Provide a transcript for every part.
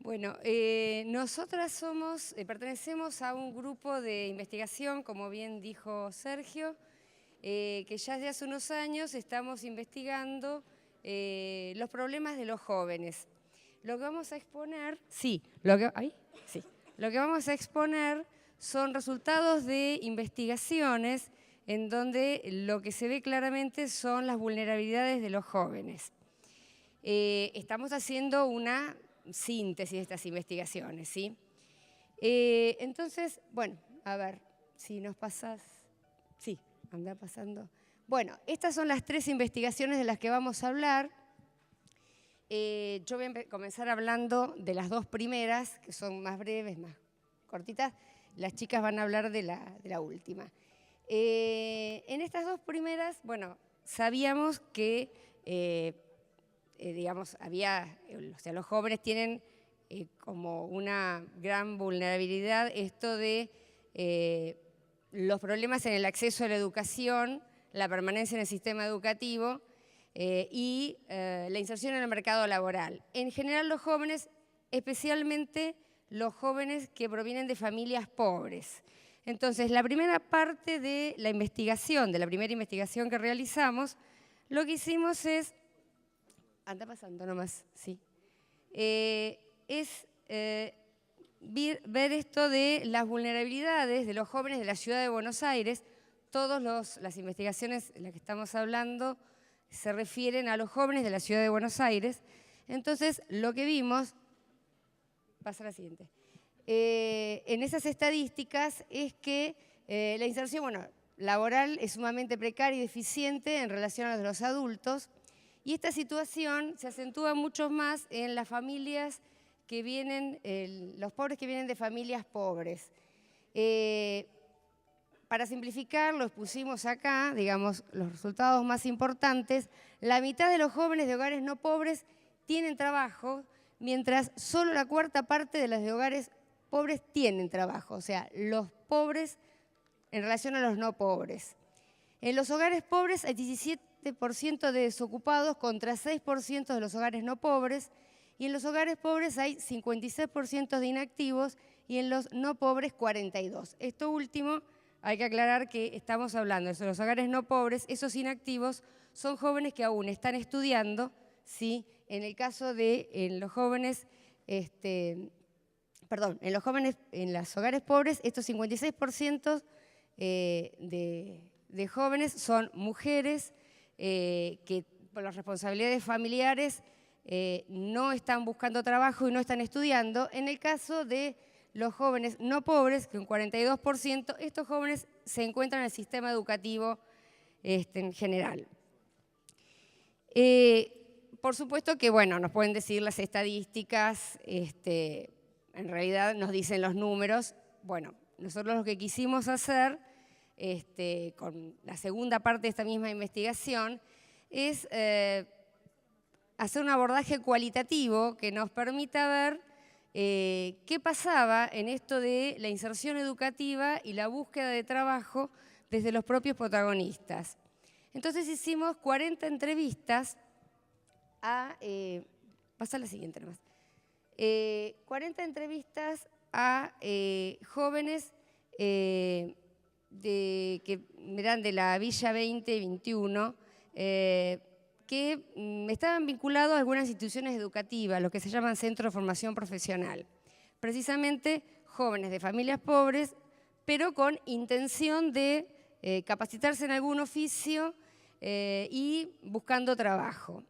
Bueno, nosotras pertenecemos a un grupo de investigación, como bien dijo Sergio, que ya desde hace unos años estamos investigando los problemas de los jóvenes. Lo que vamos a exponer, lo que vamos a exponer son resultados de investigaciones en donde lo que se ve claramente son las vulnerabilidades de los jóvenes. Estamos haciendo una síntesis de estas investigaciones, ¿sí? Entonces, bueno, a ver, si nos pasas. Sí, anda pasando. Bueno, estas son las 3 investigaciones de las que vamos a hablar. Yo voy a comenzar hablando de las 2 primeras, que son más breves, más cortitas. Las chicas van a hablar de la última. En estas 2 primeras, bueno, sabíamos que digamos, los jóvenes tienen como una gran vulnerabilidad esto de los problemas en el acceso a la educación, la permanencia en el sistema educativo y la inserción en el mercado laboral. En general los jóvenes, especialmente los jóvenes que provienen de familias pobres. Entonces, la primera parte de la investigación, de la primera investigación que realizamos, lo que hicimos es anda pasando nomás, sí. Es ver esto de las vulnerabilidades de los jóvenes de la ciudad de Buenos Aires. Todas las investigaciones de las que estamos hablando se refieren a los jóvenes de la ciudad de Buenos Aires. Entonces, lo que vimos, pasa a la siguiente, en esas estadísticas es que la inserción laboral es sumamente precaria y deficiente en relación a los adultos. Y esta situación se acentúa mucho más en las familias que vienen, los pobres que vienen de familias pobres. Para simplificar, los pusimos acá, digamos, los resultados más importantes. La mitad de los jóvenes de hogares no pobres tienen trabajo, mientras solo la 1/4 parte de los de hogares pobres tienen trabajo. O sea, los pobres en relación a los no pobres. En los hogares pobres hay 17% de desocupados contra 6% de los hogares no pobres, y en los hogares pobres hay 56% de inactivos y en los no pobres 42%. Esto último hay que aclarar que estamos hablando de los hogares no pobres, esos inactivos son jóvenes que aún están estudiando, ¿sí? En el caso de en los jóvenes, en los hogares pobres, estos 56% de jóvenes son mujeres que por las responsabilidades familiares no están buscando trabajo y no están estudiando. En el caso de los jóvenes no pobres, que un 42%, estos jóvenes se encuentran en el sistema educativo en general. Por supuesto que, bueno, nos pueden decir las estadísticas, en realidad nos dicen los números. Bueno, nosotros lo que quisimos hacer con la segunda parte de esta misma investigación es hacer un abordaje cualitativo que nos permita ver qué pasaba en esto de la inserción educativa y la búsqueda de trabajo desde los propios protagonistas. Entonces hicimos 40 entrevistas a... pasa la siguiente nomás. 40 entrevistas a jóvenes que eran de la Villa 2021, que estaban vinculados a algunas instituciones educativas, lo que se llaman centros de formación profesional. Precisamente jóvenes de familias pobres, pero con intención de capacitarse en algún oficio y buscando trabajo.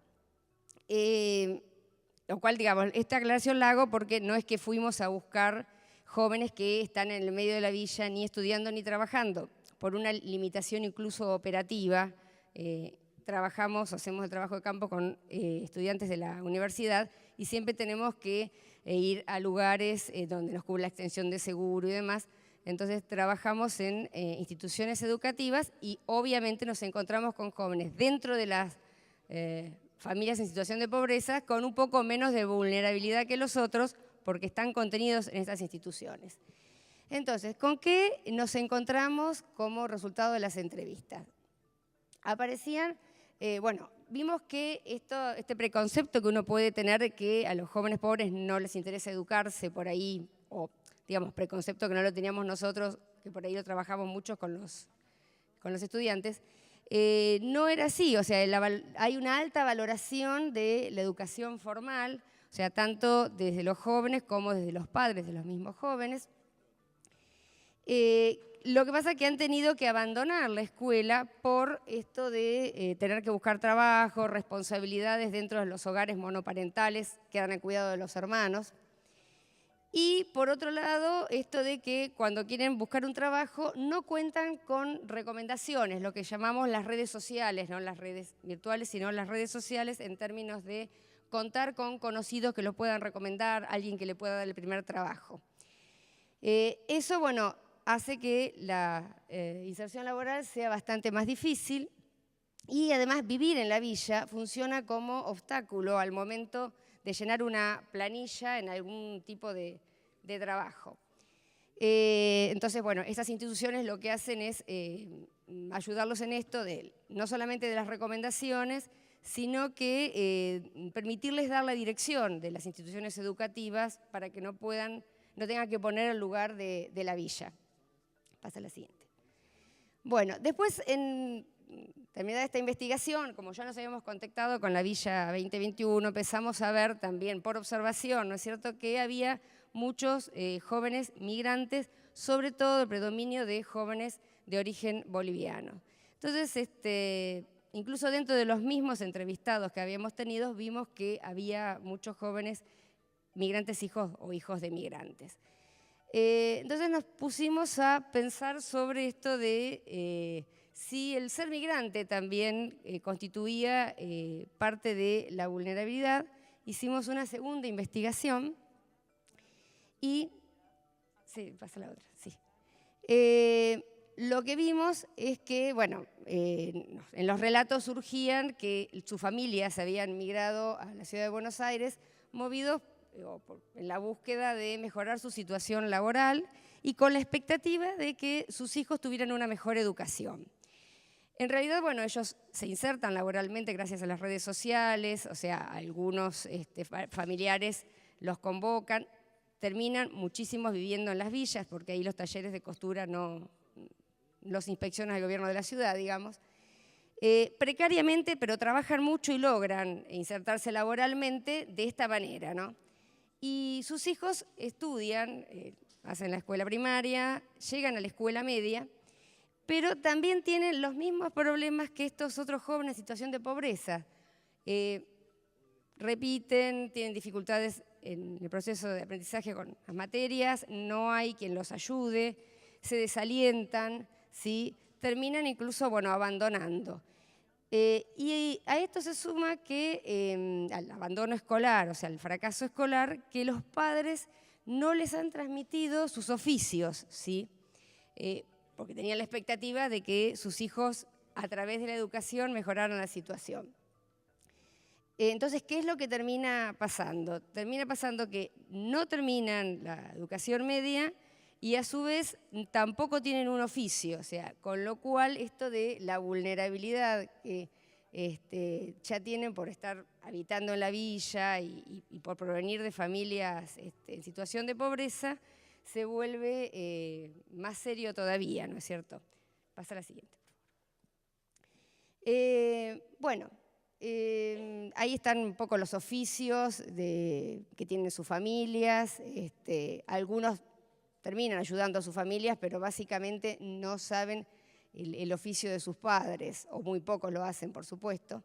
Lo cual, digamos, esta aclaración la hago porque no es que fuimos a buscar jóvenes que están en el medio de la villa ni estudiando ni trabajando, por una limitación incluso operativa. Hacemos el trabajo de campo con estudiantes de la universidad y siempre tenemos que ir a lugares donde nos cubre la extensión de seguro y demás. Entonces trabajamos en instituciones educativas y obviamente nos encontramos con jóvenes dentro de las familias en situación de pobreza con un poco menos de vulnerabilidad que los otros porque están contenidos en estas instituciones. Entonces, ¿con qué nos encontramos como resultado de las entrevistas? Aparecían bueno, vimos que este preconcepto que uno puede tener de que a los jóvenes pobres no les interesa educarse por ahí, o digamos, preconcepto que no lo teníamos nosotros, que por ahí lo trabajamos mucho con los estudiantes, no era así. O sea, hay una alta valoración de la educación formal, o sea, tanto desde los jóvenes como desde los padres de los mismos jóvenes. Lo que pasa es que han tenido que abandonar la escuela por esto de tener que buscar trabajo, responsabilidades dentro de los hogares monoparentales, quedan al cuidado de los hermanos. Y por otro lado, esto de que cuando quieren buscar un trabajo no cuentan con recomendaciones, lo que llamamos las redes sociales, no las redes virtuales, sino las redes sociales en términos de contar con conocidos que lo puedan recomendar, alguien que le pueda dar el primer trabajo. Eso, bueno, hace que la inserción laboral sea bastante más difícil y además vivir en la villa funciona como obstáculo al momento de llenar una planilla en algún tipo de trabajo. Entonces, bueno, estas instituciones lo que hacen es ayudarlos en esto, no solamente de las recomendaciones, sino que permitirles dar la dirección de las instituciones educativas para que no tengan que poner el lugar de la villa. Pasa a la siguiente. Bueno, después, terminada esta investigación, como ya nos habíamos contactado con la Villa 2021, empezamos a ver también por observación, ¿no es cierto?, que había muchos jóvenes migrantes, sobre todo el predominio de jóvenes de origen boliviano. Entonces, incluso dentro de los mismos entrevistados que habíamos tenido, vimos que había muchos jóvenes migrantes hijos de migrantes. Entonces nos pusimos a pensar sobre esto de si el ser migrante también constituía parte de la vulnerabilidad. Hicimos una segunda investigación y... Sí, pasa la otra, sí. Lo que vimos es que, bueno, en los relatos surgían que sus familias habían migrado a la ciudad de Buenos Aires movidos en la búsqueda de mejorar su situación laboral y con la expectativa de que sus hijos tuvieran una mejor educación. En realidad, bueno, ellos se insertan laboralmente gracias a las redes sociales, o sea, algunos familiares los convocan, terminan muchísimos viviendo en las villas, porque ahí los talleres de costura no los inspecciona el gobierno de la ciudad, digamos. Precariamente, pero trabajan mucho y logran insertarse laboralmente de esta manera, ¿no? Y sus hijos estudian, hacen la escuela primaria, llegan a la escuela media, pero también tienen los mismos problemas que estos otros jóvenes en situación de pobreza. Repiten, tienen dificultades en el proceso de aprendizaje con las materias, no hay quien los ayude, se desalientan, ¿sí? Terminan incluso, bueno, abandonando. Y a esto se suma que al abandono escolar, o sea, al fracaso escolar, que los padres no les han transmitido sus oficios, ¿sí? Porque tenían la expectativa de que sus hijos, a través de la educación, mejoraran la situación. Entonces, ¿qué es lo que termina pasando? Termina pasando que no terminan la educación media y a su vez tampoco tienen un oficio, o sea, con lo cual esto de la vulnerabilidad que ya tienen por estar habitando en la villa y por provenir de familias en situación de pobreza, se vuelve más serio todavía, ¿no es cierto? Pasa a la siguiente. Bueno, ahí están un poco los oficios que tienen sus familias, algunos terminan ayudando a sus familias, pero básicamente no saben el oficio de sus padres, o muy pocos lo hacen, por supuesto.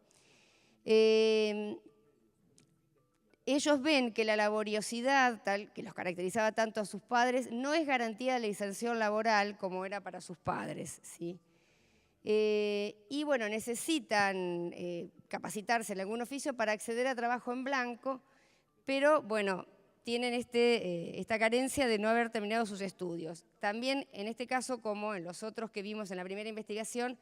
Ellos ven que la laboriosidad, tal que los caracterizaba tanto a sus padres, no es garantía de la inserción laboral como era para sus padres, ¿sí? Y bueno, necesitan capacitarse en algún oficio para acceder a trabajo en blanco, pero bueno, tienen esta carencia de no haber terminado sus estudios. También en este caso, como en los otros que vimos en la primera investigación,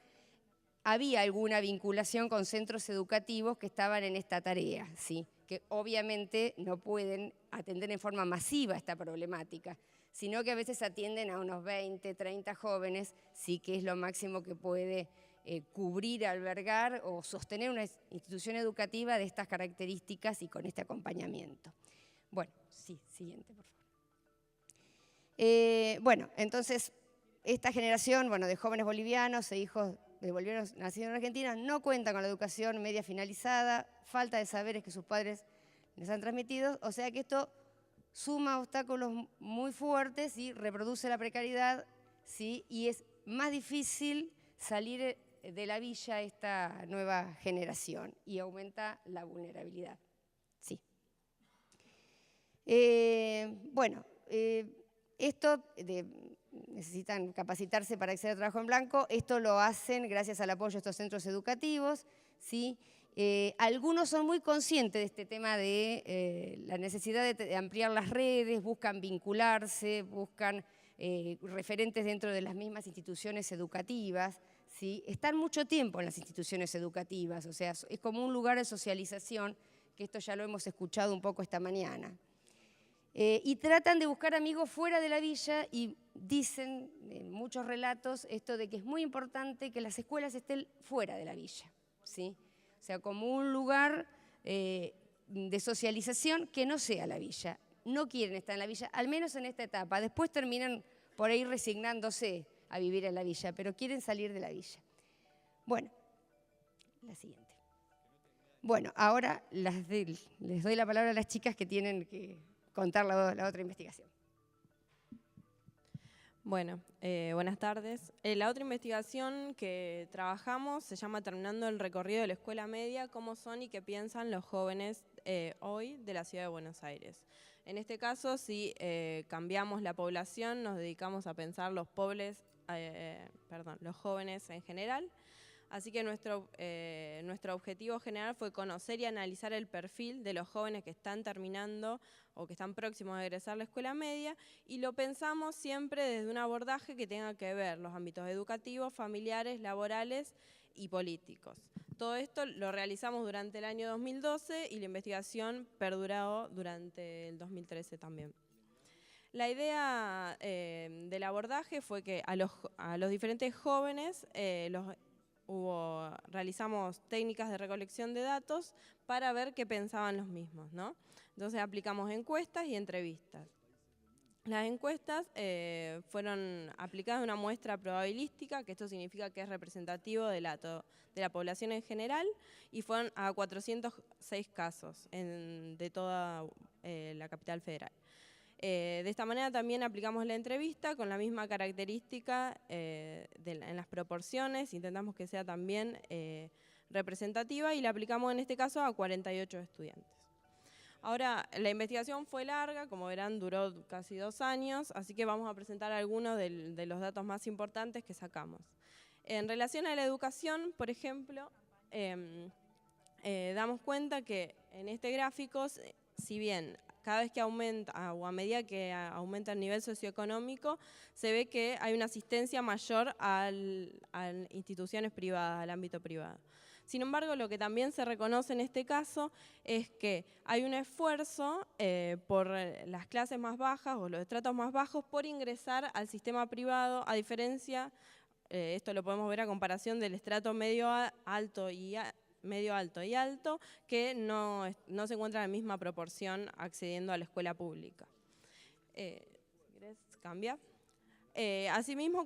había alguna vinculación con centros educativos que estaban en esta tarea, ¿sí? Que obviamente no pueden atender en forma masiva esta problemática, sino que a veces atienden a unos 20, 30 jóvenes, sí, que es lo máximo que puede cubrir, albergar o sostener una institución educativa de estas características y con este acompañamiento. Bueno, sí, siguiente, por favor. Bueno, entonces, esta generación de jóvenes bolivianos e hijos de bolivianos nacidos en Argentina no cuentan con la educación media finalizada, falta de saberes que sus padres les han transmitido, o sea que esto suma obstáculos muy fuertes y reproduce la precariedad, ¿sí? Y es más difícil salir de la villa esta nueva generación y aumenta la vulnerabilidad. Sí. Necesitan capacitarse para acceder al trabajo en blanco. Esto lo hacen gracias al apoyo de estos centros educativos, ¿sí? Algunos son muy conscientes de este tema de la necesidad de ampliar las redes, buscan vincularse, buscan referentes dentro de las mismas instituciones educativas, ¿sí? Están mucho tiempo en las instituciones educativas, o sea, es como un lugar de socialización, que esto ya lo hemos escuchado un poco esta mañana. Y tratan de buscar amigos fuera de la villa y dicen en muchos relatos esto de que es muy importante que las escuelas estén fuera de la villa, ¿sí? O sea, como un lugar de socialización que no sea la villa. No quieren estar en la villa, al menos en esta etapa. Después terminan por ahí resignándose a vivir en la villa, pero quieren salir de la villa. Bueno, la siguiente. Bueno, ahora les doy la palabra a las chicas que tienen que contar la otra investigación. Bueno, buenas tardes. La otra investigación que trabajamos se llama Terminando el recorrido de la escuela media, cómo son y qué piensan los jóvenes hoy de la ciudad de Buenos Aires. En este caso, si cambiamos la población, nos dedicamos a pensar los jóvenes en general. Así que nuestro objetivo general fue conocer y analizar el perfil de los jóvenes que están terminando o que están próximos a egresar la escuela media, y lo pensamos siempre desde un abordaje que tenga que ver los ámbitos educativos, familiares, laborales y políticos. Todo esto lo realizamos durante el año 2012 y la investigación perduró durante el 2013 también. La idea del abordaje fue que a los diferentes jóvenes realizamos técnicas de recolección de datos para ver qué pensaban los mismos, ¿no? Entonces aplicamos encuestas y entrevistas. Las encuestas fueron aplicadas a una muestra probabilística, que esto significa que es representativo de la población en general, y fueron a 406 casos de toda la capital federal. De esta manera también aplicamos la entrevista con la misma característica en las proporciones, intentamos que sea también representativa, y la aplicamos en este caso a 48 estudiantes. Ahora, la investigación fue larga, como verán duró casi 2 años, así que vamos a presentar algunos de los datos más importantes que sacamos. En relación a la educación, por ejemplo, damos cuenta que en este gráfico, si bien cada vez que aumenta o a medida que aumenta el nivel socioeconómico, se ve que hay una asistencia mayor a instituciones privadas, al ámbito privado. Sin embargo, lo que también se reconoce en este caso es que hay un esfuerzo por las clases más bajas o los estratos más bajos por ingresar al sistema privado, a diferencia, esto lo podemos ver a comparación del estrato medio alto, que no se encuentra en la misma proporción accediendo a la escuela pública. ¿Querés cambiar? Asimismo,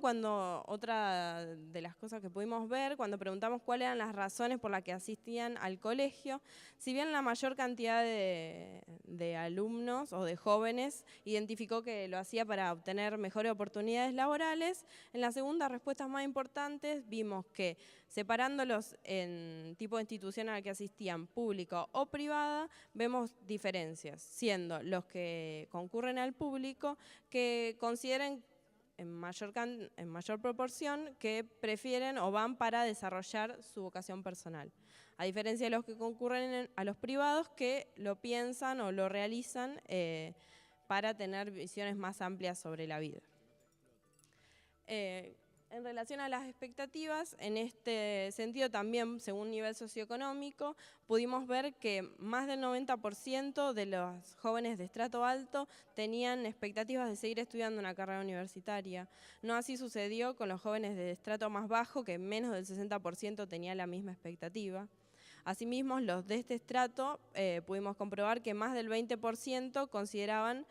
otra de las cosas que pudimos ver, cuando preguntamos cuáles eran las razones por las que asistían al colegio, si bien la mayor cantidad de alumnos o de jóvenes identificó que lo hacía para obtener mejores oportunidades laborales, en las segundas respuestas más importantes vimos que, separándolos en tipo de institución a la que asistían, pública o privada, vemos diferencias, siendo los que concurren al público que consideren en mayor proporción que prefieren o van para desarrollar su vocación personal, a diferencia de los que concurren a los privados, que lo piensan o lo realizan para tener visiones más amplias sobre la vida. En relación a las expectativas, en este sentido también, según nivel socioeconómico, pudimos ver que más del 90% de los jóvenes de estrato alto tenían expectativas de seguir estudiando una carrera universitaria. No así sucedió con los jóvenes de estrato más bajo, que menos del 60% tenía la misma expectativa. Asimismo, los de este estrato pudimos comprobar que más del 20% consideraban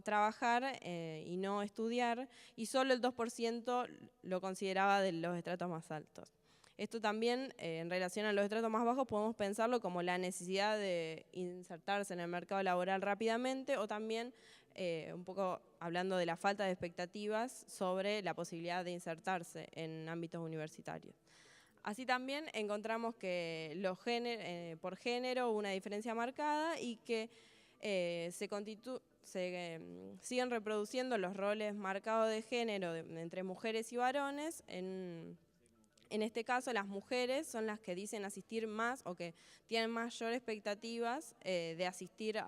trabajar y no estudiar, y solo el 2% lo consideraba de los estratos más altos. Esto también, en relación a los estratos más bajos, podemos pensarlo como la necesidad de insertarse en el mercado laboral rápidamente, o también un poco hablando de la falta de expectativas sobre la posibilidad de insertarse en ámbitos universitarios. Así también encontramos que por género hubo una diferencia marcada y que siguen reproduciendo los roles marcados de género entre mujeres y varones. En este caso, las mujeres son las que dicen asistir más o que tienen mayor expectativas de asistir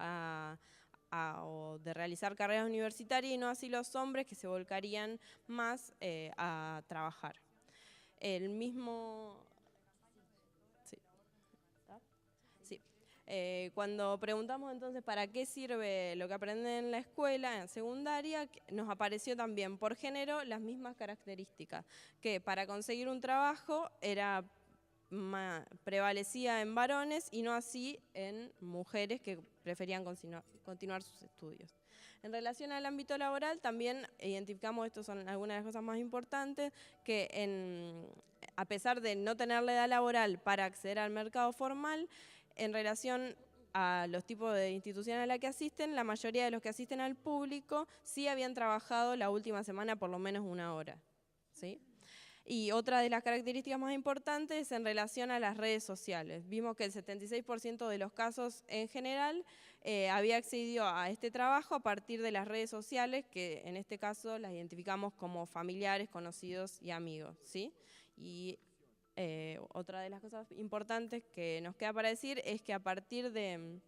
o de realizar carreras universitarias, y no así los hombres, que se volcarían más a trabajar. El mismo... Cuando preguntamos entonces para qué sirve lo que aprenden en la escuela, en secundaria, nos apareció también por género las mismas características, que para conseguir un trabajo prevalecía en varones y no así en mujeres que preferían continuar sus estudios. En relación al ámbito laboral, también identificamos, estas son algunas de las cosas más importantes, que a pesar de no tener la edad laboral para acceder al mercado formal, en relación a los tipos de instituciones a las que asisten, la mayoría de los que asisten al público sí habían trabajado la última semana por lo menos 1 hora, ¿sí? Y otra de las características más importantes es en relación a las redes sociales. Vimos que el 76% de los casos en general había accedido a este trabajo a partir de las redes sociales, que en este caso las identificamos como familiares, conocidos y amigos, ¿sí? Y otra de las cosas importantes que nos queda para decir es que a partir de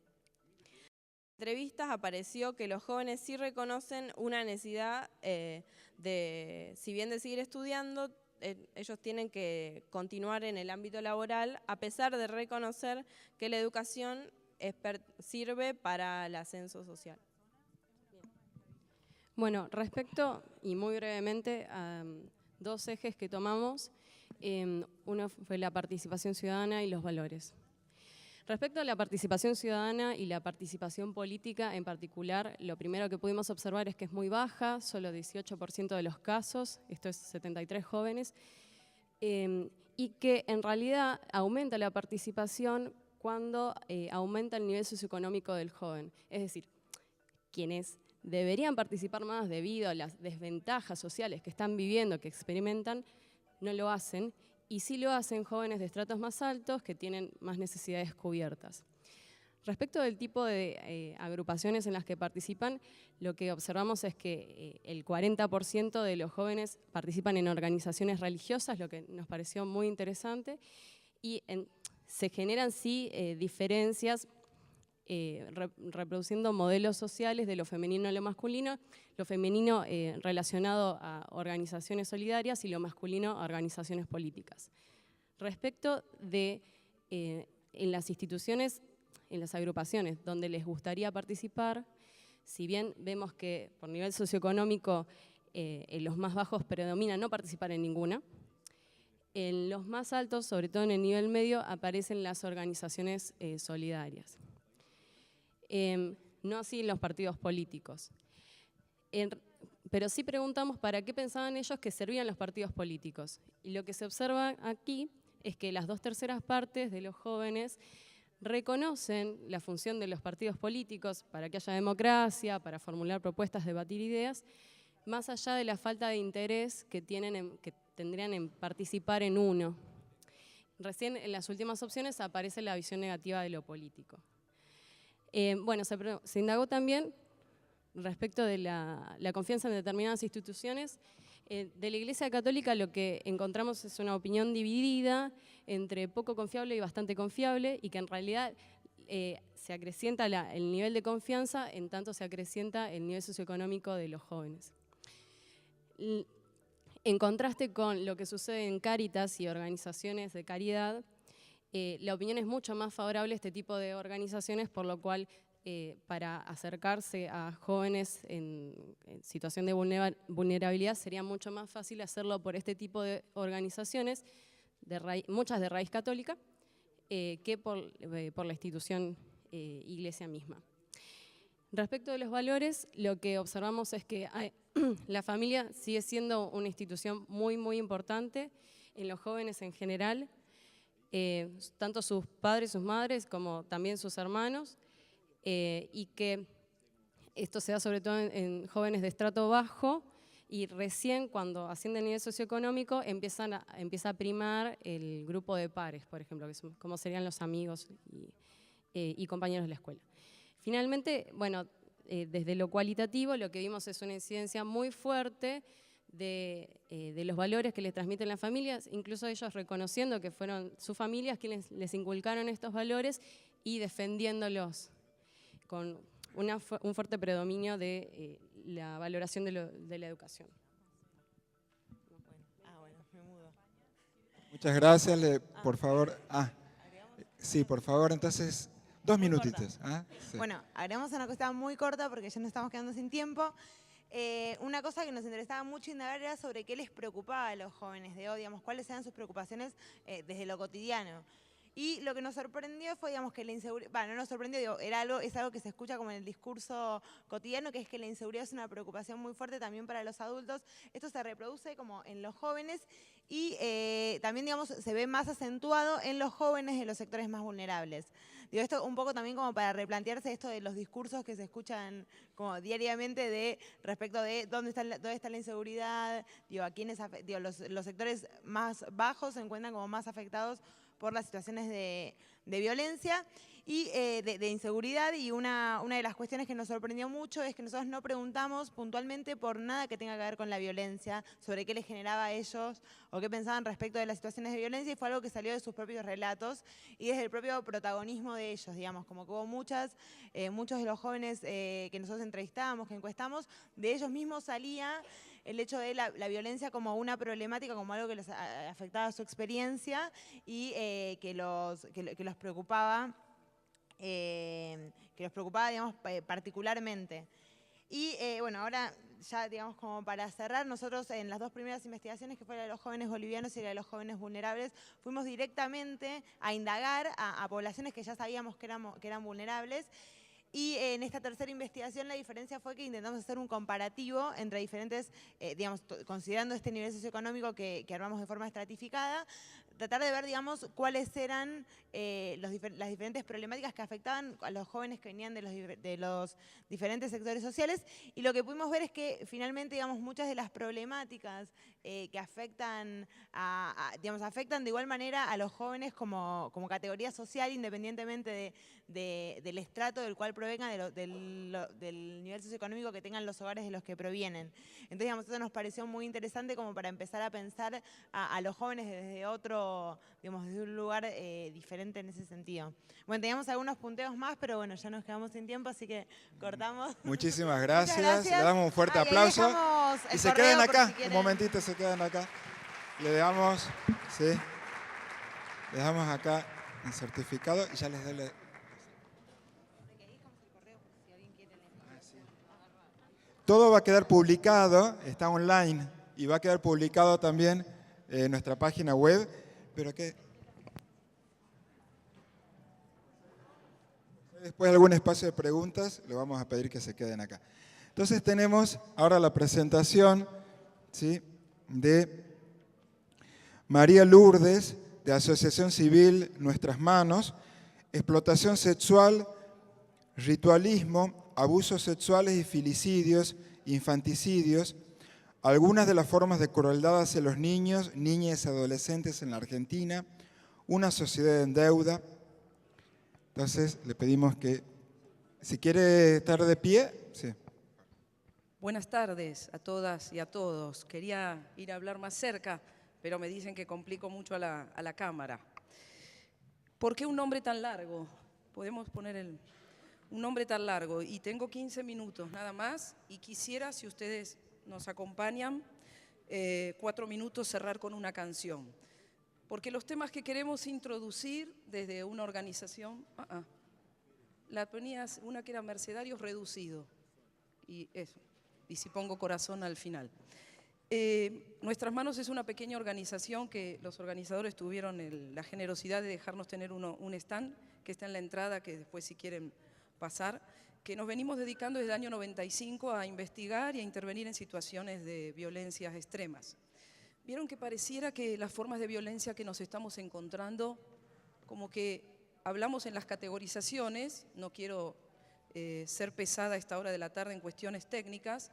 entrevistas apareció que los jóvenes sí reconocen una necesidad si bien de seguir estudiando, ellos tienen que continuar en el ámbito laboral, a pesar de reconocer que la educación sirve para el ascenso social. Bueno, respecto, y muy brevemente, a 2 ejes que tomamos, uno fue la participación ciudadana y los valores. Respecto a la participación ciudadana y la participación política en particular, lo primero que pudimos observar es que es muy baja, solo 18% de los casos, esto es 73 jóvenes, y que en realidad aumenta la participación cuando aumenta el nivel socioeconómico del joven. Es decir, quienes deberían participar más debido a las desventajas sociales que están viviendo, que experimentan, no lo hacen, y sí lo hacen jóvenes de estratos más altos que tienen más necesidades cubiertas. Respecto del tipo de agrupaciones en las que participan, lo que observamos es que el 40% de los jóvenes participan en organizaciones religiosas, lo que nos pareció muy interesante, y se generan sí diferencias reproduciendo modelos sociales de lo femenino a lo masculino relacionado a organizaciones solidarias y lo masculino a organizaciones políticas. Respecto de en las instituciones, en las agrupaciones donde les gustaría participar, si bien vemos que por nivel socioeconómico en los más bajos predomina no participar en ninguna, en los más altos, sobre todo en el nivel medio, aparecen las organizaciones solidarias. No así en los partidos políticos. Pero sí preguntamos para qué pensaban ellos que servían los partidos políticos. Y lo que se observa aquí es que las 2/3 partes de los jóvenes reconocen la función de los partidos políticos para que haya democracia, para formular propuestas, debatir ideas, más allá de la falta de interés que tendrían en participar en uno. Recién en las últimas opciones aparece la visión negativa de lo político. Bueno, se indagó también respecto de la confianza en determinadas instituciones. De la Iglesia Católica lo que encontramos es una opinión dividida entre poco confiable y bastante confiable, y que en realidad se acrecienta el nivel de confianza en tanto se acrecienta el nivel socioeconómico de los jóvenes. En contraste con lo que sucede en Cáritas y organizaciones de caridad, la opinión es mucho más favorable a este tipo de organizaciones, por lo cual para acercarse a jóvenes en situación de vulnerabilidad sería mucho más fácil hacerlo por este tipo de organizaciones, muchas de raíz católica, que por la institución iglesia misma. Respecto de los valores, lo que observamos es que la familia sigue siendo una institución muy, muy importante en los jóvenes en general, tanto sus padres, sus madres, como también sus hermanos, y que esto se da sobre todo en jóvenes de estrato bajo, y recién cuando ascienden a nivel socioeconómico empieza a primar el grupo de pares, por ejemplo, que son, como serían los amigos y compañeros de la escuela. Finalmente, bueno, desde lo cualitativo lo que vimos es una incidencia muy fuerte de los valores que les transmiten las familias, incluso ellos reconociendo que fueron sus familias quienes les inculcaron estos valores y defendiéndolos con un fuerte predominio de la valoración de la educación. Bueno, me mudo. Muchas gracias, por favor. Sí, por favor, entonces, 2 minutitos. Sí. Bueno, agregamos una cosa muy corta porque ya nos estamos quedando sin tiempo. Una cosa que nos interesaba mucho indagar era sobre qué les preocupaba a los jóvenes de hoy, digamos, cuáles eran sus preocupaciones desde lo cotidiano. Y lo que nos sorprendió fue, digamos, que la inseguridad, bueno, no nos sorprendió, digo, es algo que se escucha como en el discurso cotidiano, que es que la inseguridad es una preocupación muy fuerte también para los adultos. Esto se reproduce como en los jóvenes y también, digamos, se ve más acentuado en los jóvenes de los sectores más vulnerables. Digo, esto un poco también como para replantearse esto de los discursos que se escuchan como diariamente respecto de dónde está la inseguridad, digo, a quiénes, digo, los sectores más bajos se encuentran como más afectados por las situaciones de violencia y de inseguridad, y una de las cuestiones que nos sorprendió mucho es que nosotros no preguntamos puntualmente por nada que tenga que ver con la violencia, sobre qué les generaba a ellos o qué pensaban respecto de las situaciones de violencia, y fue algo que salió de sus propios relatos y desde el propio protagonismo de ellos, digamos, como que hubo muchos de los jóvenes que nosotros entrevistábamos, que encuestamos, de ellos mismos salía el hecho de la violencia como una problemática, como algo que les afectaba su experiencia y que los preocupaba, digamos, particularmente. Y bueno, ahora ya, digamos, como para cerrar, nosotros en las 2 primeras investigaciones, que fue la de los jóvenes bolivianos y la de los jóvenes vulnerables, fuimos directamente a indagar a poblaciones que ya sabíamos que eran vulnerables. Y en esta tercera investigación la diferencia fue que intentamos hacer un comparativo entre diferentes, digamos, considerando este nivel socioeconómico que armamos de forma estratificada, tratar de ver, digamos, cuáles eran las diferentes problemáticas que afectaban a los jóvenes que venían de los diferentes sectores sociales, y lo que pudimos ver es que finalmente, digamos, muchas de las problemáticas que afectan, digamos, afectan de igual manera a los jóvenes como categoría social, independientemente del estrato del cual provengan, del nivel socioeconómico que tengan los hogares de los que provienen. Entonces, digamos, eso nos pareció muy interesante como para empezar a pensar a los jóvenes desde otro, digamos, desde un lugar diferente en ese sentido. Bueno, teníamos algunos punteos más, pero bueno, ya nos quedamos sin tiempo, así que cortamos. Muchísimas gracias. Muchas gracias. Le damos un fuerte Y ahí aplauso. dejamos el Y se correo quedan por acá, si quieren. un momentito, se quedan acá. Le damos, sí, le damos acá el certificado y ya les doy Todo va a quedar publicado, está online y va a quedar publicado también en nuestra página web, pero que después de algún espacio de preguntas, le vamos a pedir que se queden acá. Entonces tenemos ahora la presentación, ¿sí?, de María Lourdes, de Asociación Civil Nuestras Manos, explotación sexual, ritualismo, abusos sexuales y filicidios, infanticidios, algunas de las formas de crueldad hacia los niños, niñas y adolescentes en la Argentina, una sociedad en deuda. Entonces le pedimos que, si quiere estar de pie, sí. Buenas tardes a todas y a todos. Quería ir a hablar más cerca, pero me dicen que complico mucho a la cámara. ¿Por qué un nombre tan largo? Podemos poner un nombre tan largo, y tengo 15 minutos nada más, y quisiera, si ustedes nos acompañan, 4 minutos cerrar con una canción. Porque los temas que queremos introducir desde una organización, la ponías una que era Mercedarios Reducido, y eso, y si pongo corazón al final. Nuestras Manos es una pequeña organización que los organizadores tuvieron la generosidad de dejarnos tener un stand que está en la entrada, que después si quieren pasar, que nos venimos dedicando desde el año 95 a investigar y a intervenir en situaciones de violencias extremas. Vieron que pareciera que las formas de violencia que nos estamos encontrando, como que hablamos en las categorizaciones, no quiero ser pesada a esta hora de la tarde en cuestiones técnicas,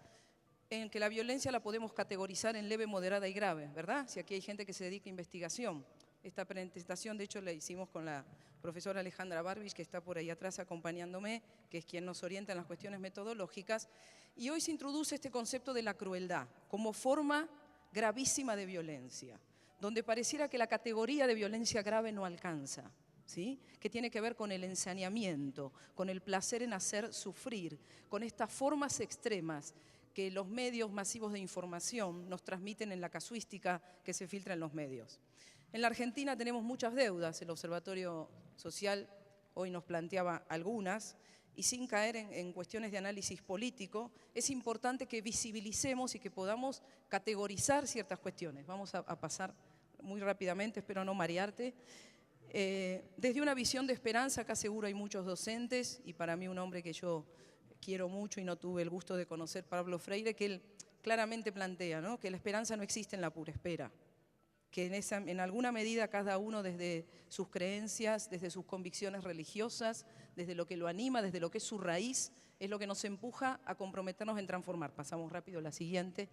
en que la violencia la podemos categorizar en leve, moderada y grave, ¿verdad? Si aquí hay gente que se dedica a investigación. Esta presentación, de hecho, la hicimos con la profesora Alejandra Barbich, que está por ahí atrás acompañándome, que es quien nos orienta en las cuestiones metodológicas. Y hoy se introduce este concepto de la crueldad como forma gravísima de violencia, donde pareciera que la categoría de violencia grave no alcanza, ¿sí? Que tiene que ver con el ensañamiento, con el placer en hacer sufrir, con estas formas extremas que los medios masivos de información nos transmiten en la casuística que se filtra en los medios. En la Argentina tenemos muchas deudas, el Observatorio Social hoy nos planteaba algunas, y sin caer en cuestiones de análisis político, es importante que visibilicemos y que podamos categorizar ciertas cuestiones. Vamos a pasar muy rápidamente, espero no marearte. Desde una visión de esperanza, acá seguro hay muchos docentes, y para mí un hombre que yo quiero mucho y no tuve el gusto de conocer, Pablo Freire, que él claramente plantea, ¿no?, que la esperanza no existe en la pura espera, que en alguna medida cada uno desde sus creencias, desde sus convicciones religiosas, desde lo que lo anima, desde lo que es su raíz, es lo que nos empuja a comprometernos en transformar. Pasamos rápido a la siguiente.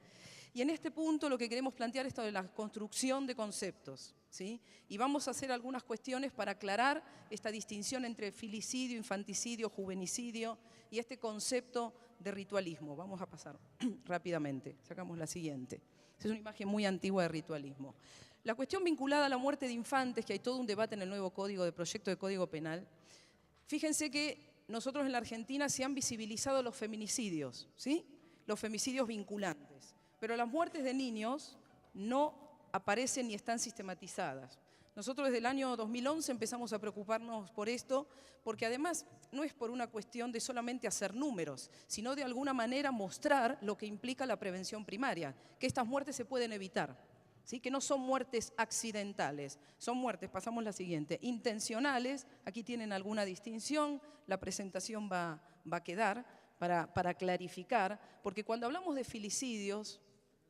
Y en este punto lo que queremos plantear es esto de la construcción de conceptos, ¿sí? Y vamos a hacer algunas cuestiones para aclarar esta distinción entre filicidio, infanticidio, juvenicidio y este concepto de ritualismo. Vamos a pasar rápidamente. Sacamos la siguiente. Es una imagen muy antigua de ritualismo. La cuestión vinculada a la muerte de infantes, que hay todo un debate en el nuevo proyecto de Código Penal. Fíjense que nosotros en la Argentina se han visibilizado los feminicidios, ¿sí? Los femicidios vinculantes, pero las muertes de niños no aparecen ni están sistematizadas. Nosotros desde el año 2011 empezamos a preocuparnos por esto, porque además no es por una cuestión de solamente hacer números, sino de alguna manera mostrar lo que implica la prevención primaria, que estas muertes se pueden evitar, ¿sí? Que no son muertes accidentales, son muertes, pasamos la siguiente, intencionales. Aquí tienen alguna distinción, la presentación va a quedar para clarificar, porque cuando hablamos de filicidios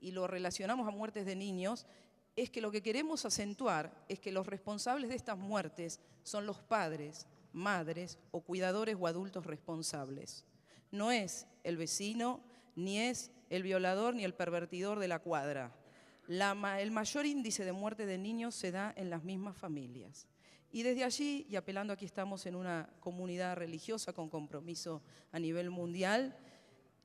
y lo relacionamos a muertes de niños, es que lo que queremos acentuar es que los responsables de estas muertes son los padres, madres o cuidadores o adultos responsables. No es el vecino, ni es el violador ni el pervertidor de la cuadra. El mayor índice de muerte de niños se da en las mismas familias. Y desde allí, y apelando aquí estamos en una comunidad religiosa con compromiso a nivel mundial,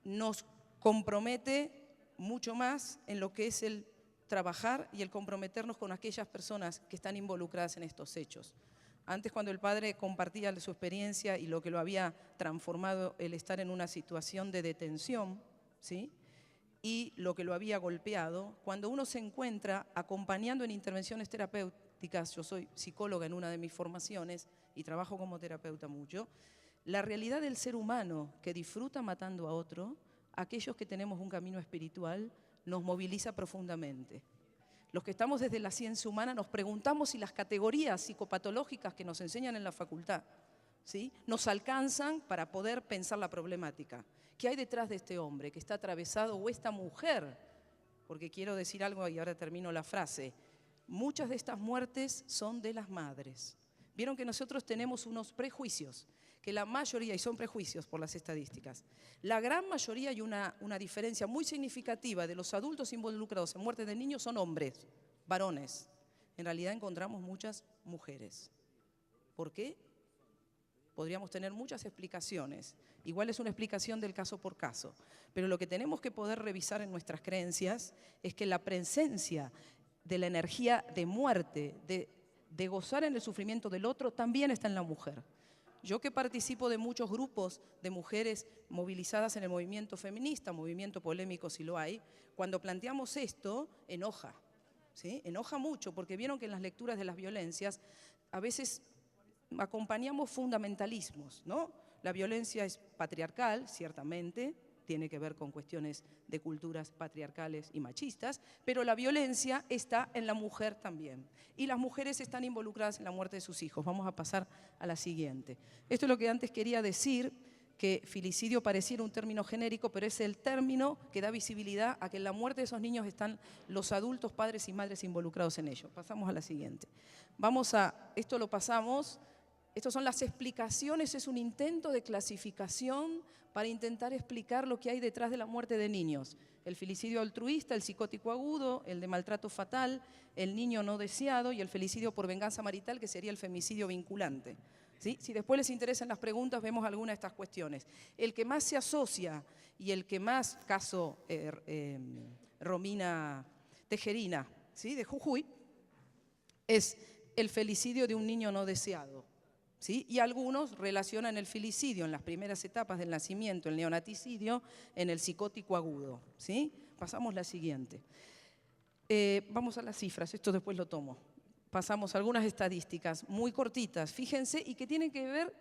nos compromete mucho más en lo que es el trabajar y el comprometernos con aquellas personas que están involucradas en estos hechos. Antes, cuando el padre compartía su experiencia y lo que lo había transformado el estar en una situación de detención, ¿sí?, y lo que lo había golpeado, cuando uno se encuentra acompañando en intervenciones terapéuticas, yo soy psicóloga en una de mis formaciones y trabajo como terapeuta mucho, la realidad del ser humano que disfruta matando a otro, aquellos que tenemos un camino espiritual, nos moviliza profundamente. Los que estamos desde la ciencia humana nos preguntamos si las categorías psicopatológicas que nos enseñan en la facultad, ¿sí?, nos alcanzan para poder pensar la problemática. ¿Qué hay detrás de este hombre que está atravesado o esta mujer? Porque quiero decir algo y ahora termino la frase. Muchas de estas muertes son de las madres. Vieron que nosotros tenemos unos prejuicios, que la mayoría, y son prejuicios por las estadísticas, la gran mayoría y una diferencia muy significativa de los adultos involucrados en muertes de niños son hombres, varones. En realidad encontramos muchas mujeres. ¿Por qué? Podríamos tener muchas explicaciones. Igual es una explicación del caso por caso. Pero lo que tenemos que poder revisar en nuestras creencias es que la presencia de la energía de muerte, de gozar en el sufrimiento del otro, también está en la mujer. Yo que participo de muchos grupos de mujeres movilizadas en el movimiento feminista, movimiento polémico si lo hay, cuando planteamos esto, enoja, ¿sí? Enoja mucho, porque vieron que en las lecturas de las violencias a veces acompañamos fundamentalismos, ¿no? La violencia es patriarcal, ciertamente, tiene que ver con cuestiones de culturas patriarcales y machistas, pero la violencia está en la mujer también. Y las mujeres están involucradas en la muerte de sus hijos. Vamos a pasar a la siguiente. Esto es lo que antes quería decir, que filicidio pareciera un término genérico, pero es el término que da visibilidad a que en la muerte de esos niños están los adultos, padres y madres involucrados en ello. Pasamos a la siguiente. Esto lo pasamos. Estas son las explicaciones, es un intento de clasificación para intentar explicar lo que hay detrás de la muerte de niños. El filicidio altruista, el psicótico agudo, el de maltrato fatal, el niño no deseado y el felicidio por venganza marital, que sería el femicidio vinculante. ¿Sí? Si después les interesan las preguntas, vemos algunas de estas cuestiones. El que más se asocia y el que más, caso Romina Tejerina, ¿sí? De Jujuy, es el felicidio de un niño no deseado. ¿Sí? Y algunos relacionan el filicidio en las primeras etapas del nacimiento, el neonaticidio, en el psicótico agudo. ¿Sí? Pasamos la siguiente. Vamos a las cifras, esto después lo tomo. Pasamos a algunas estadísticas muy cortitas, fíjense, y que tienen que ver,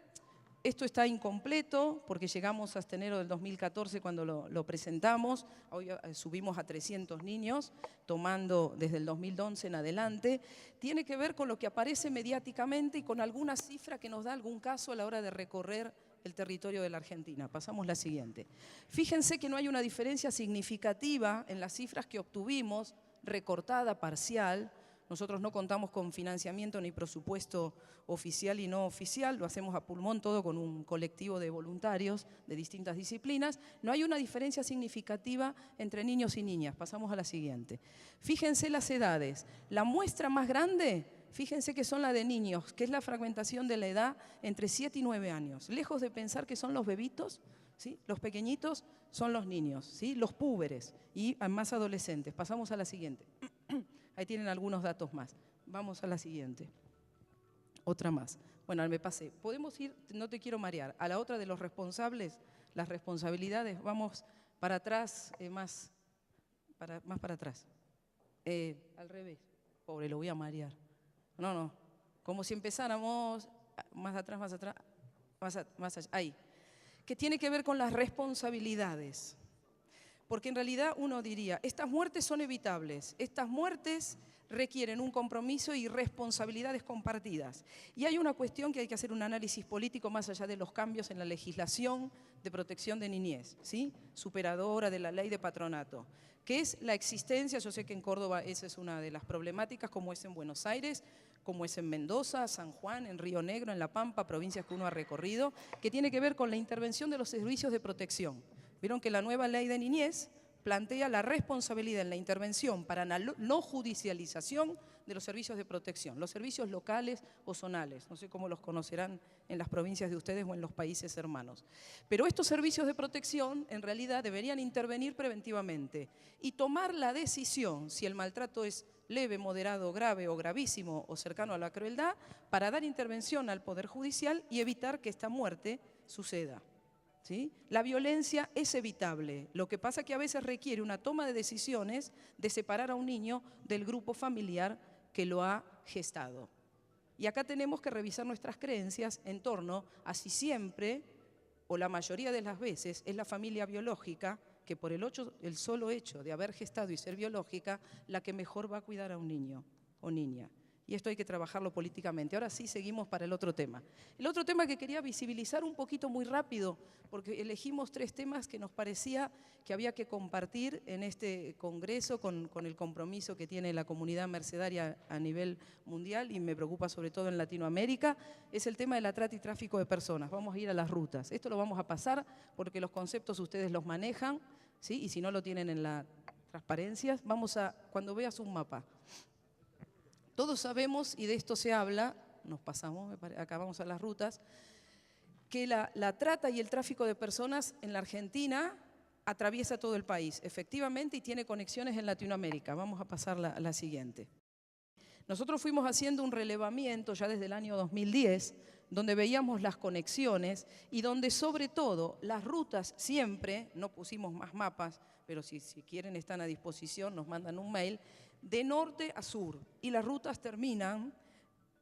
esto está incompleto, porque llegamos hasta enero del 2014 cuando lo presentamos, hoy subimos a 300 niños, tomando desde el 2011 en adelante, tiene que ver con lo que aparece mediáticamente y con alguna cifra que nos da algún caso a la hora de recorrer el territorio de la Argentina. Pasamos la siguiente. Fíjense que no hay una diferencia significativa en las cifras que obtuvimos, recortada, parcial. Nosotros no contamos con financiamiento ni presupuesto oficial y no oficial, lo hacemos a pulmón todo con un colectivo de voluntarios de distintas disciplinas. No hay una diferencia significativa entre niños y niñas. Pasamos a la siguiente. Fíjense las edades. La muestra más grande, fíjense que son la de niños, que es la fragmentación de la edad entre 7 y 9 años. Lejos de pensar que son los bebitos, ¿sí? Los pequeñitos son los niños, ¿sí? Los púberes y más adolescentes. Pasamos a la siguiente. Ahí tienen algunos datos más. Vamos a la siguiente. Otra más. Bueno, me pasé. Podemos ir, no te quiero marear, a la otra de los responsables, las responsabilidades. Vamos para atrás, más para atrás. Al revés. Pobre, lo voy a marear. No. Como si empezáramos más atrás, más allá. Ahí. Que tiene que ver con las responsabilidades. Porque en realidad uno diría, estas muertes son evitables, estas muertes requieren un compromiso y responsabilidades compartidas. Y hay una cuestión que hay que hacer un análisis político más allá de los cambios en la legislación de protección de niñez, ¿sí? Superadora de la ley de patronato, que es la existencia, yo sé que en Córdoba esa es una de las problemáticas, como es en Buenos Aires, como es en Mendoza, San Juan, en Río Negro, en La Pampa, provincias que uno ha recorrido, que tiene que ver con la intervención de los servicios de protección. Vieron que la nueva ley de niñez plantea la responsabilidad en la intervención para la no judicialización de los servicios de protección, los servicios locales o zonales, no sé cómo los conocerán en las provincias de ustedes o en los países hermanos. Pero estos servicios de protección en realidad deberían intervenir preventivamente y tomar la decisión si el maltrato es leve, moderado, grave o gravísimo o cercano a la crueldad para dar intervención al Poder Judicial y evitar que esta muerte suceda. ¿Sí? La violencia es evitable, lo que pasa es que a veces requiere una toma de decisiones de separar a un niño del grupo familiar que lo ha gestado. Y acá tenemos que revisar nuestras creencias en torno a si siempre, o la mayoría de las veces, es la familia biológica que por el solo hecho de haber gestado y ser biológica, la que mejor va a cuidar a un niño o niña. Y esto hay que trabajarlo políticamente. Ahora sí seguimos para el otro tema. El otro tema que quería visibilizar un poquito muy rápido, porque elegimos 3 temas que nos parecía que había que compartir en este congreso con el compromiso que tiene la comunidad mercedaria a nivel mundial y me preocupa sobre todo en Latinoamérica, es el tema de la trata y tráfico de personas. Vamos a ir a las rutas. Esto lo vamos a pasar porque los conceptos ustedes los manejan, ¿sí? Y si no lo tienen en las transparencias, cuando veas un mapa. Todos sabemos, y de esto se habla, nos pasamos, acá vamos a las rutas, que la trata y el tráfico de personas en la Argentina atraviesa todo el país, efectivamente, y tiene conexiones en Latinoamérica. Vamos a pasar a la siguiente. Nosotros fuimos haciendo un relevamiento ya desde el año 2010 donde veíamos las conexiones y donde sobre todo las rutas siempre, no pusimos más mapas, pero si quieren están a disposición, nos mandan un mail, de norte a sur. Y las rutas terminan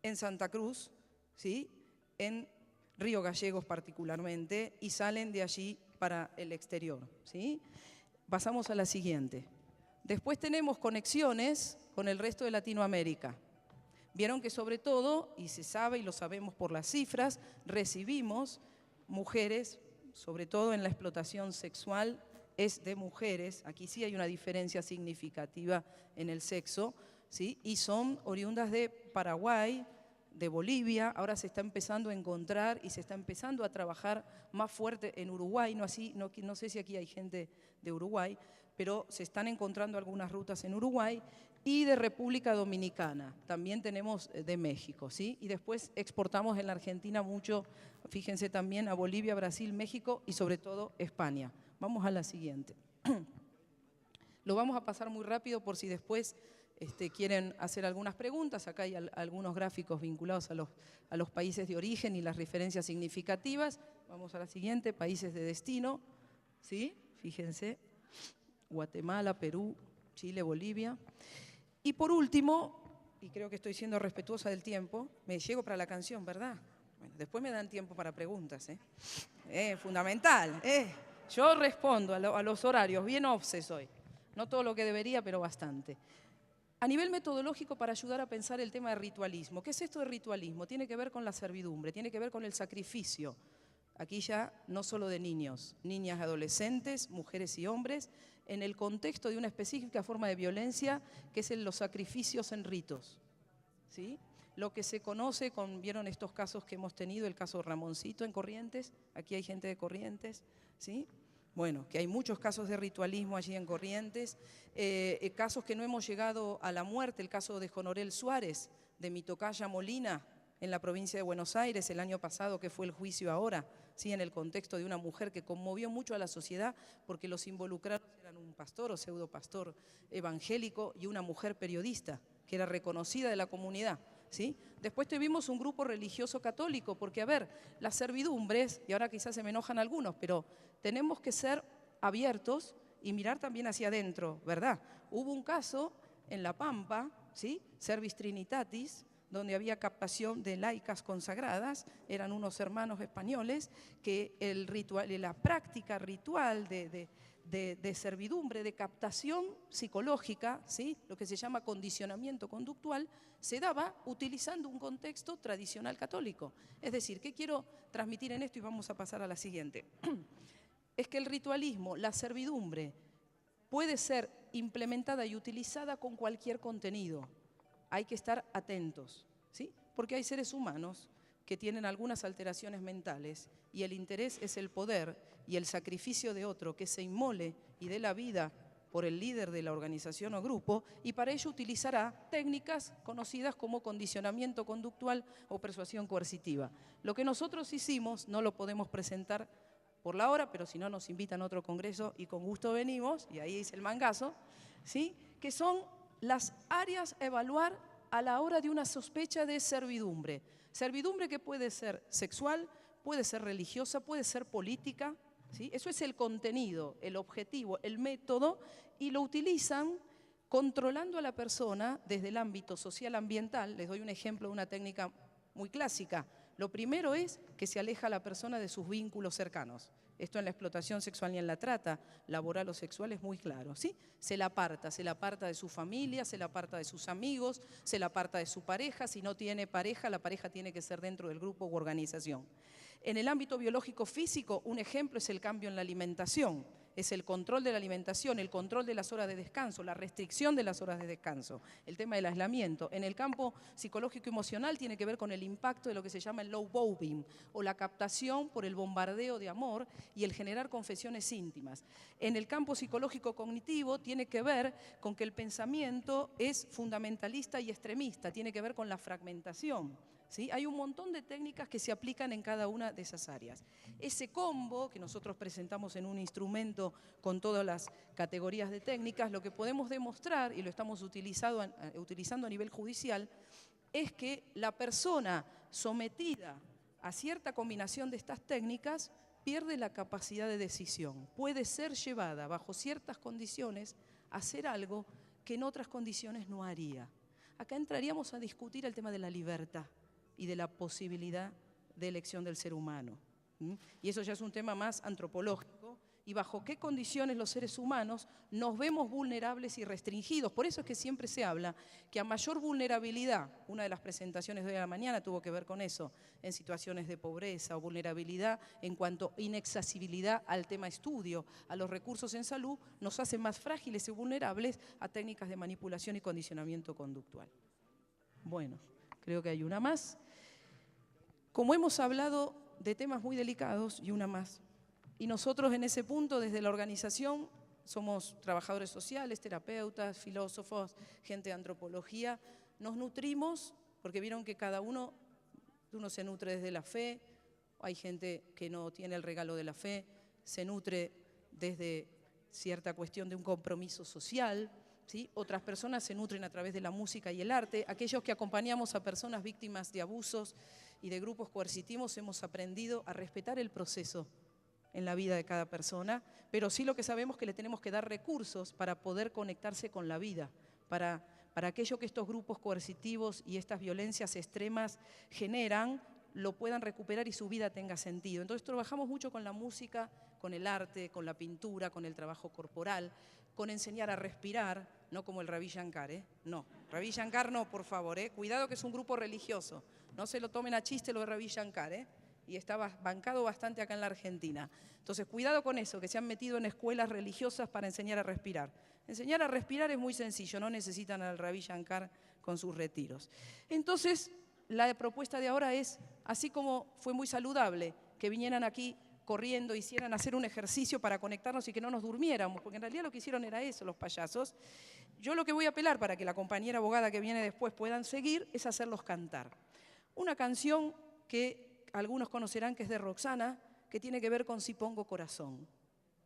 en Santa Cruz, ¿sí?, en Río Gallegos particularmente, y salen de allí para el exterior, ¿sí? Pasamos a la siguiente. Después tenemos conexiones con el resto de Latinoamérica. Vieron que sobre todo, y se sabe y lo sabemos por las cifras, recibimos mujeres, sobre todo en la explotación sexual, es de mujeres, aquí sí hay una diferencia significativa en el sexo, ¿sí?, y son oriundas de Paraguay, de Bolivia, ahora se está empezando a encontrar y se está empezando a trabajar más fuerte en Uruguay, no sé si aquí hay gente de Uruguay, pero se están encontrando algunas rutas en Uruguay, y de República Dominicana, también tenemos de México, ¿sí? Y después exportamos en la Argentina mucho, fíjense también a Bolivia, Brasil, México y sobre todo España. Vamos a la siguiente. Lo vamos a pasar muy rápido por si después quieren hacer algunas preguntas. Acá hay algunos gráficos vinculados a los países de origen y las referencias significativas. Vamos a la siguiente, países de destino, ¿sí? Fíjense, Guatemala, Perú, Chile, Bolivia. Y por último, y creo que estoy siendo respetuosa del tiempo, me llego para la canción, ¿verdad? Bueno, después me dan tiempo para preguntas, fundamental, Yo respondo a los horarios, bien obses hoy. No todo lo que debería, pero bastante. A nivel metodológico, para ayudar a pensar el tema de ritualismo. ¿Qué es esto de ritualismo? Tiene que ver con la servidumbre, tiene que ver con el sacrificio. Aquí ya no solo de niños, niñas, adolescentes, mujeres y hombres, en el contexto de una específica forma de violencia que es los sacrificios en ritos, ¿sí? Lo que se conoce vieron estos casos que hemos tenido, el caso Ramoncito en Corrientes, aquí hay gente de Corrientes, ¿sí? Bueno, que hay muchos casos de ritualismo allí en Corrientes, casos que no hemos llegado a la muerte, el caso de Jonorel Suárez, de mi tocaya Molina, en la provincia de Buenos Aires, el año pasado, que fue el juicio ahora, ¿sí?, en el contexto de una mujer que conmovió mucho a la sociedad porque los involucrados eran un pastor o pseudopastor evangélico y una mujer periodista que era reconocida de la comunidad, ¿sí? Después tuvimos un grupo religioso católico, porque a ver, las servidumbres, y ahora quizás se me enojan algunos, pero tenemos que ser abiertos y mirar también hacia adentro, ¿verdad? Hubo un caso en La Pampa, ¿sí?, Servis Trinitatis, donde había captación de laicas consagradas, eran unos hermanos españoles, que la práctica ritual de servidumbre, de captación psicológica, ¿sí?, lo que se llama condicionamiento conductual, se daba utilizando un contexto tradicional católico. Es decir, ¿qué quiero transmitir en esto? Y vamos a pasar a la siguiente. Es que el ritualismo, la servidumbre, puede ser implementada y utilizada con cualquier contenido. Hay que estar atentos, ¿sí?, porque hay seres humanos que tienen algunas alteraciones mentales y el interés es el poder y el sacrificio de otro que se inmole y dé la vida por el líder de la organización o grupo, y para ello utilizará técnicas conocidas como condicionamiento conductual o persuasión coercitiva. Lo que nosotros hicimos no lo podemos presentar por la hora, pero si no nos invitan a otro congreso y con gusto venimos, y ahí dice el mangazo, ¿sí?, que son las áreas a evaluar a la hora de una sospecha de servidumbre. Servidumbre que puede ser sexual, puede ser religiosa, puede ser política, ¿sí? Eso es el contenido, el objetivo, el método, y lo utilizan controlando a la persona desde el ámbito social ambiental. Les doy un ejemplo de una técnica muy clásica. Lo primero es que se aleja a la persona de sus vínculos cercanos. Esto en la explotación sexual y en la trata laboral o sexual es muy claro, ¿sí? Se la aparta de su familia, se la aparta de sus amigos, se la aparta de su pareja. Si no tiene pareja, la pareja tiene que ser dentro del grupo u organización. En el ámbito biológico físico, un ejemplo es el cambio en la alimentación. Es el control de la alimentación, el control de las horas de descanso, la restricción de las horas de descanso, el tema del aislamiento. En el campo psicológico y emocional tiene que ver con el impacto de lo que se llama el love bombing, o la captación por el bombardeo de amor y el generar confesiones íntimas. En el campo psicológico cognitivo tiene que ver con que el pensamiento es fundamentalista y extremista, tiene que ver con la fragmentación, ¿sí? Hay un montón de técnicas que se aplican en cada una de esas áreas. Ese combo que nosotros presentamos en un instrumento con todas las categorías de técnicas, lo que podemos demostrar, y lo estamos utilizando a nivel judicial, es que la persona sometida a cierta combinación de estas técnicas, pierde la capacidad de decisión. Puede ser llevada bajo ciertas condiciones a hacer algo que en otras condiciones no haría. Acá entraríamos a discutir el tema de la libertad y de la posibilidad de elección del ser humano. Y eso ya es un tema más antropológico, y bajo qué condiciones los seres humanos nos vemos vulnerables y restringidos. Por eso es que siempre se habla que a mayor vulnerabilidad, una de las presentaciones de hoy a la mañana tuvo que ver con eso, en situaciones de pobreza o vulnerabilidad en cuanto a inaccesibilidad al tema estudio, a los recursos en salud, nos hacen más frágiles y vulnerables a técnicas de manipulación y condicionamiento conductual. Bueno, creo que hay una más. Como hemos hablado de temas muy delicados, y una más, y nosotros en ese punto, desde la organización, somos trabajadores sociales, terapeutas, filósofos, gente de antropología, nos nutrimos, porque vieron que cada uno se nutre desde la fe, hay gente que no tiene el regalo de la fe, se nutre desde cierta cuestión de un compromiso social, ¿sí? Otras personas se nutren a través de la música y el arte, aquellos que acompañamos a personas víctimas de abusos y de grupos coercitivos hemos aprendido a respetar el proceso en la vida de cada persona, pero sí lo que sabemos es que le tenemos que dar recursos para poder conectarse con la vida, para aquello que estos grupos coercitivos y estas violencias extremas generan, lo puedan recuperar y su vida tenga sentido. Entonces trabajamos mucho con la música, con el arte, con la pintura, con el trabajo corporal, con enseñar a respirar, no como el Ravi Shankar, no, Ravi Shankar no, por favor, cuidado que es un grupo religioso, no se lo tomen a chiste lo de Ravi Shankar, y está bancado bastante acá en la Argentina. Entonces, cuidado con eso, que se han metido en escuelas religiosas para enseñar a respirar. Enseñar a respirar es muy sencillo, no necesitan al Ravi Shankar con sus retiros. Entonces, la propuesta de ahora es, así como fue muy saludable que vinieran aquí corriendo, hicieran hacer un ejercicio para conectarnos y que no nos durmiéramos, porque en realidad lo que hicieron era eso, los payasos. Yo lo que voy a apelar para que la compañera abogada que viene después puedan seguir es hacerlos cantar. Una canción que algunos conocerán que es de Roxana, que tiene que ver con Si pongo corazón,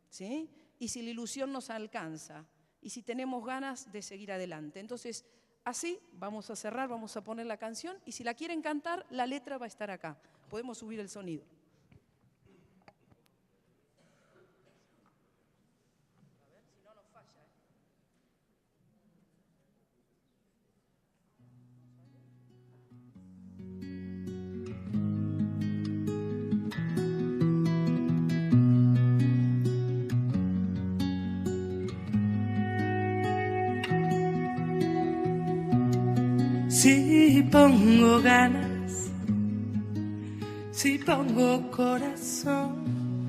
¿sí? Y si la ilusión nos alcanza, y si tenemos ganas de seguir adelante. Entonces, así vamos a cerrar, vamos a poner la canción, y si la quieren cantar, la letra va a estar acá. Podemos subir el sonido. A ver si no nos falla. Si pongo ganas, si pongo corazón,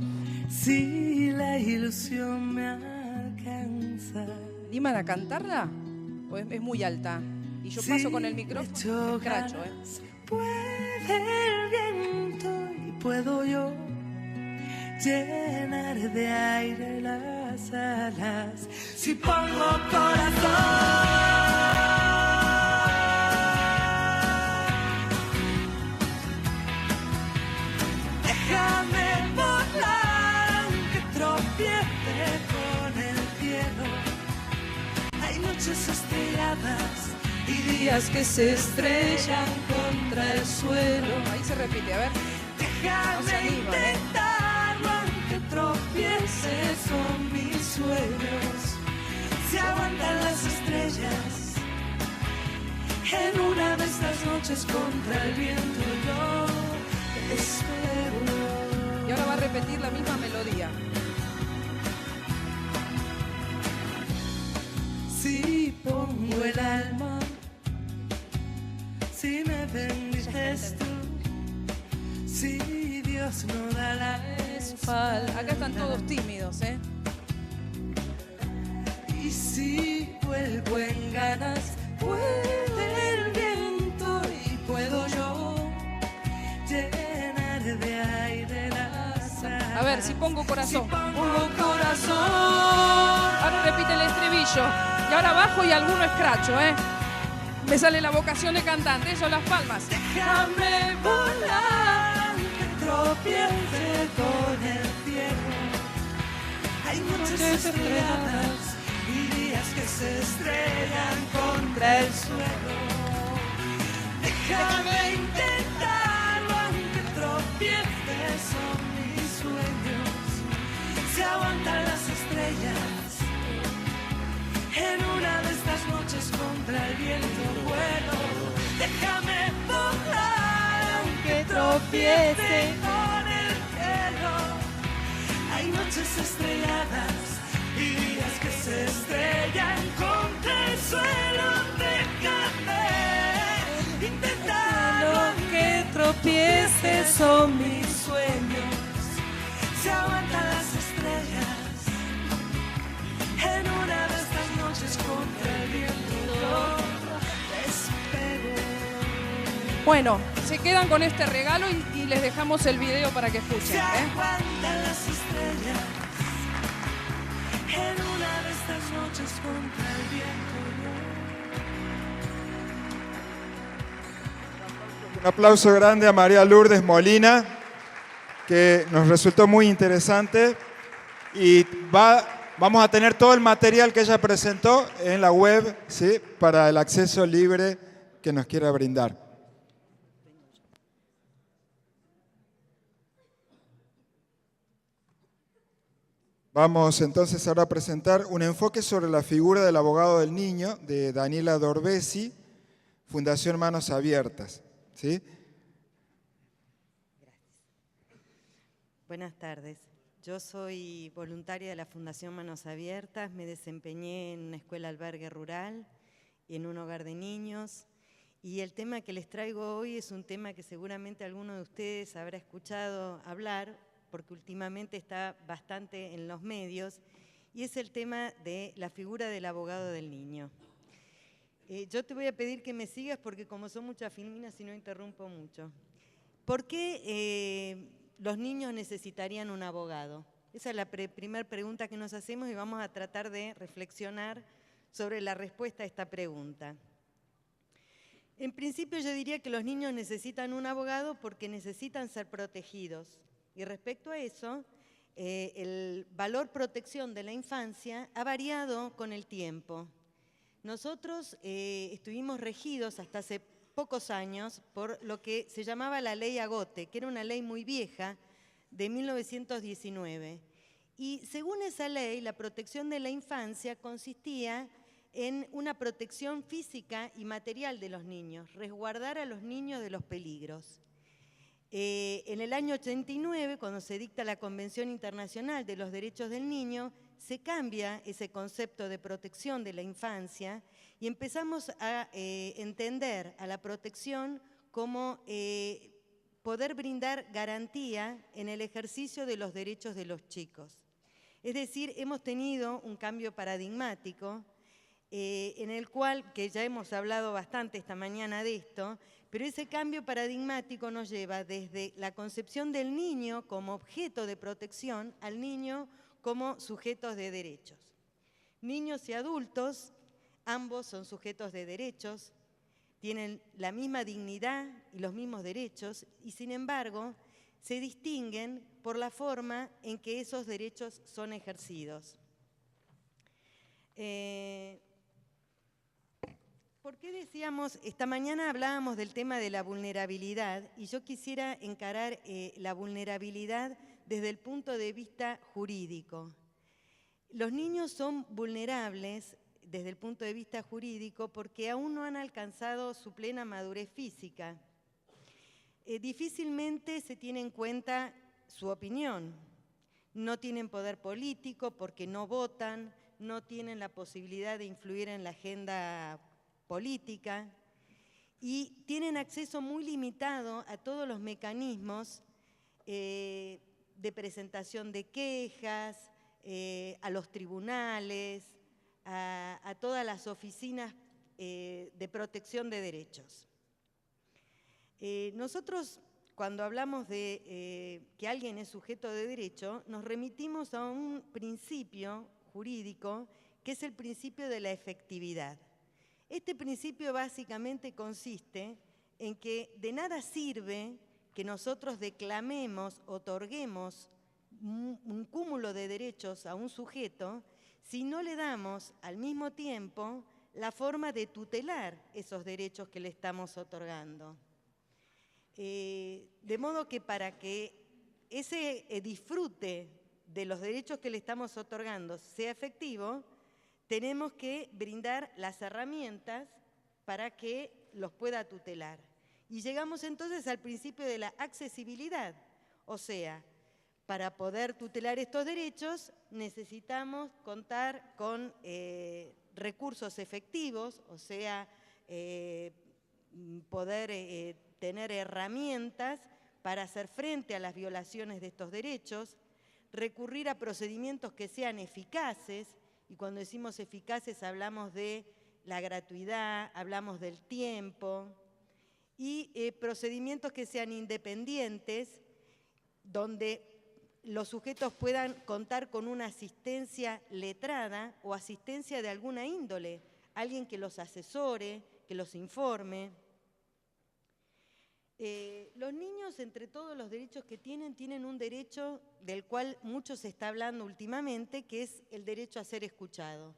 si la ilusión me alcanza. ¿Animan a cantarla? ¿O es muy alta? Y yo paso con el micrófono, escracho, Puede el viento y puedo yo llenar de aire las alas. Si pongo corazón. Déjame volar, aunque tropiece con el cielo. Hay noches estrelladas y días que se estrellan contra el suelo. Ahí se repite, a ver. Déjame intentarlo, aunque tropiece, son mis sueños. Se aguantan las estrellas en una de estas noches contra el viento. Yo espero. Y ahora va a repetir la misma melodía. Si pongo el alma, si me bendices tú, si Dios no da la espalda. Acá están todos tímidos, Y si vuelvo en ganas, puede el viento y puedo yo llenar de aire las alas. A ver, si pongo corazón. Si pongo corazón. Ahora repite el estribillo. Y ahora bajo y alguno escracho, Me sale la vocación de cantante, eso, las palmas. Déjame volar, que tropiece con el cielo. Hay noches estrelladas y días que se estrellan contra el suelo. Déjame intentarlo, aunque tropiece estrellas. En una de estas noches contra el viento vuelo, déjame volar aunque tropiece con el cielo. Hay noches estrelladas y días que se estrellan contra el suelo. Déjame intentarlo aunque tropiece, son mis sueños. Se aguantan las estrellas en una de estas noches contra el viento. Yo te espero. Bueno, se quedan con este regalo y les dejamos el video para que escuchen. Se aguantan las estrellas en una de estas noches contra el viento. Un aplauso grande a María Lourdes Molina, que nos resultó muy interesante, y vamos a tener todo el material que ella presentó en la web, ¿sí?, para el acceso libre que nos quiera brindar. Vamos entonces ahora a presentar un enfoque sobre la figura del abogado del niño de Daniela Dorbesi, Fundación Manos Abiertas. ¿Sí? Buenas tardes. Yo soy voluntaria de la Fundación Manos Abiertas, me desempeñé en una escuela albergue rural y en un hogar de niños. Y el tema que les traigo hoy es un tema que seguramente alguno de ustedes habrá escuchado hablar, porque últimamente está bastante en los medios, y es el tema de la figura del abogado del niño. Yo te voy a pedir que me sigas porque como son muchas filminas, si no interrumpo mucho. ¿Por qué los niños necesitarían un abogado? Esa es la primera pregunta que nos hacemos y vamos a tratar de reflexionar sobre la respuesta a esta pregunta. En principio yo diría que los niños necesitan un abogado porque necesitan ser protegidos. Y respecto a eso, el valor protección de la infancia ha variado con el tiempo. Nosotros estuvimos regidos hasta hace pocos años por lo que se llamaba la Ley Agote, que era una ley muy vieja de 1919. Y según esa ley, la protección de la infancia consistía en una protección física y material de los niños, resguardar a los niños de los peligros. En el año 89, cuando se dicta la Convención Internacional de los Derechos del Niño, se cambia ese concepto de protección de la infancia y empezamos a entender a la protección como poder brindar garantía en el ejercicio de los derechos de los chicos. Es decir, hemos tenido un cambio paradigmático en el cual, que ya hemos hablado bastante esta mañana de esto, pero ese cambio paradigmático nos lleva desde la concepción del niño como objeto de protección al niño como sujetos de derechos. Niños y adultos, ambos son sujetos de derechos, tienen la misma dignidad y los mismos derechos y sin embargo se distinguen por la forma en que esos derechos son ejercidos. ¿Por qué decíamos, esta mañana hablábamos del tema de la vulnerabilidad y yo quisiera encarar la vulnerabilidad desde el punto de vista jurídico? Los niños son vulnerables desde el punto de vista jurídico porque aún no han alcanzado su plena madurez física. Difícilmente se tiene en cuenta su opinión. No tienen poder político porque no votan, no tienen la posibilidad de influir en la agenda política y tienen acceso muy limitado a todos los mecanismos de presentación de quejas, a los tribunales, a todas las oficinas de protección de derechos. Nosotros, cuando hablamos de que alguien es sujeto de derecho, nos remitimos a un principio jurídico que es el principio de la efectividad. Este principio básicamente consiste en que de nada sirve que nosotros declamemos, otorguemos un cúmulo de derechos a un sujeto si no le damos al mismo tiempo la forma de tutelar esos derechos que le estamos otorgando. De modo que para que ese disfrute de los derechos que le estamos otorgando sea efectivo, tenemos que brindar las herramientas para que los pueda tutelar. Y llegamos entonces al principio de la accesibilidad, o sea, para poder tutelar estos derechos necesitamos contar con recursos efectivos, o sea, poder tener herramientas para hacer frente a las violaciones de estos derechos, recurrir a procedimientos que sean eficaces, y cuando decimos eficaces hablamos de la gratuidad, hablamos del tiempo, y procedimientos que sean independientes, donde los sujetos puedan contar con una asistencia letrada o asistencia de alguna índole, alguien que los asesore, que los informe. Los niños, entre todos los derechos que tienen un derecho del cual mucho se está hablando últimamente, que es el derecho a ser escuchado.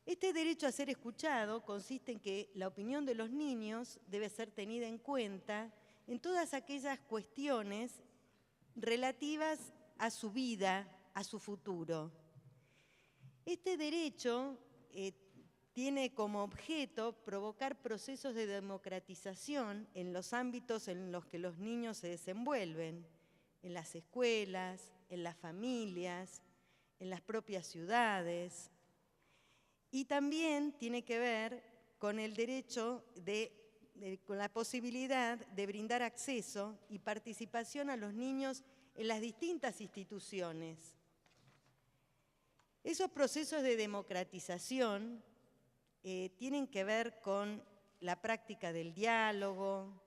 Este derecho a ser escuchado consiste en que la opinión de los niños debe ser tenida en cuenta en todas aquellas cuestiones relativas a su vida, a su futuro. Este derecho tiene como objeto provocar procesos de democratización en los ámbitos en los que los niños se desenvuelven, en las escuelas, en las familias, en las propias ciudades. Y también tiene que ver con el derecho con la posibilidad de brindar acceso y participación a los niños en las distintas instituciones. Esos procesos de democratización tienen que ver con la práctica del diálogo,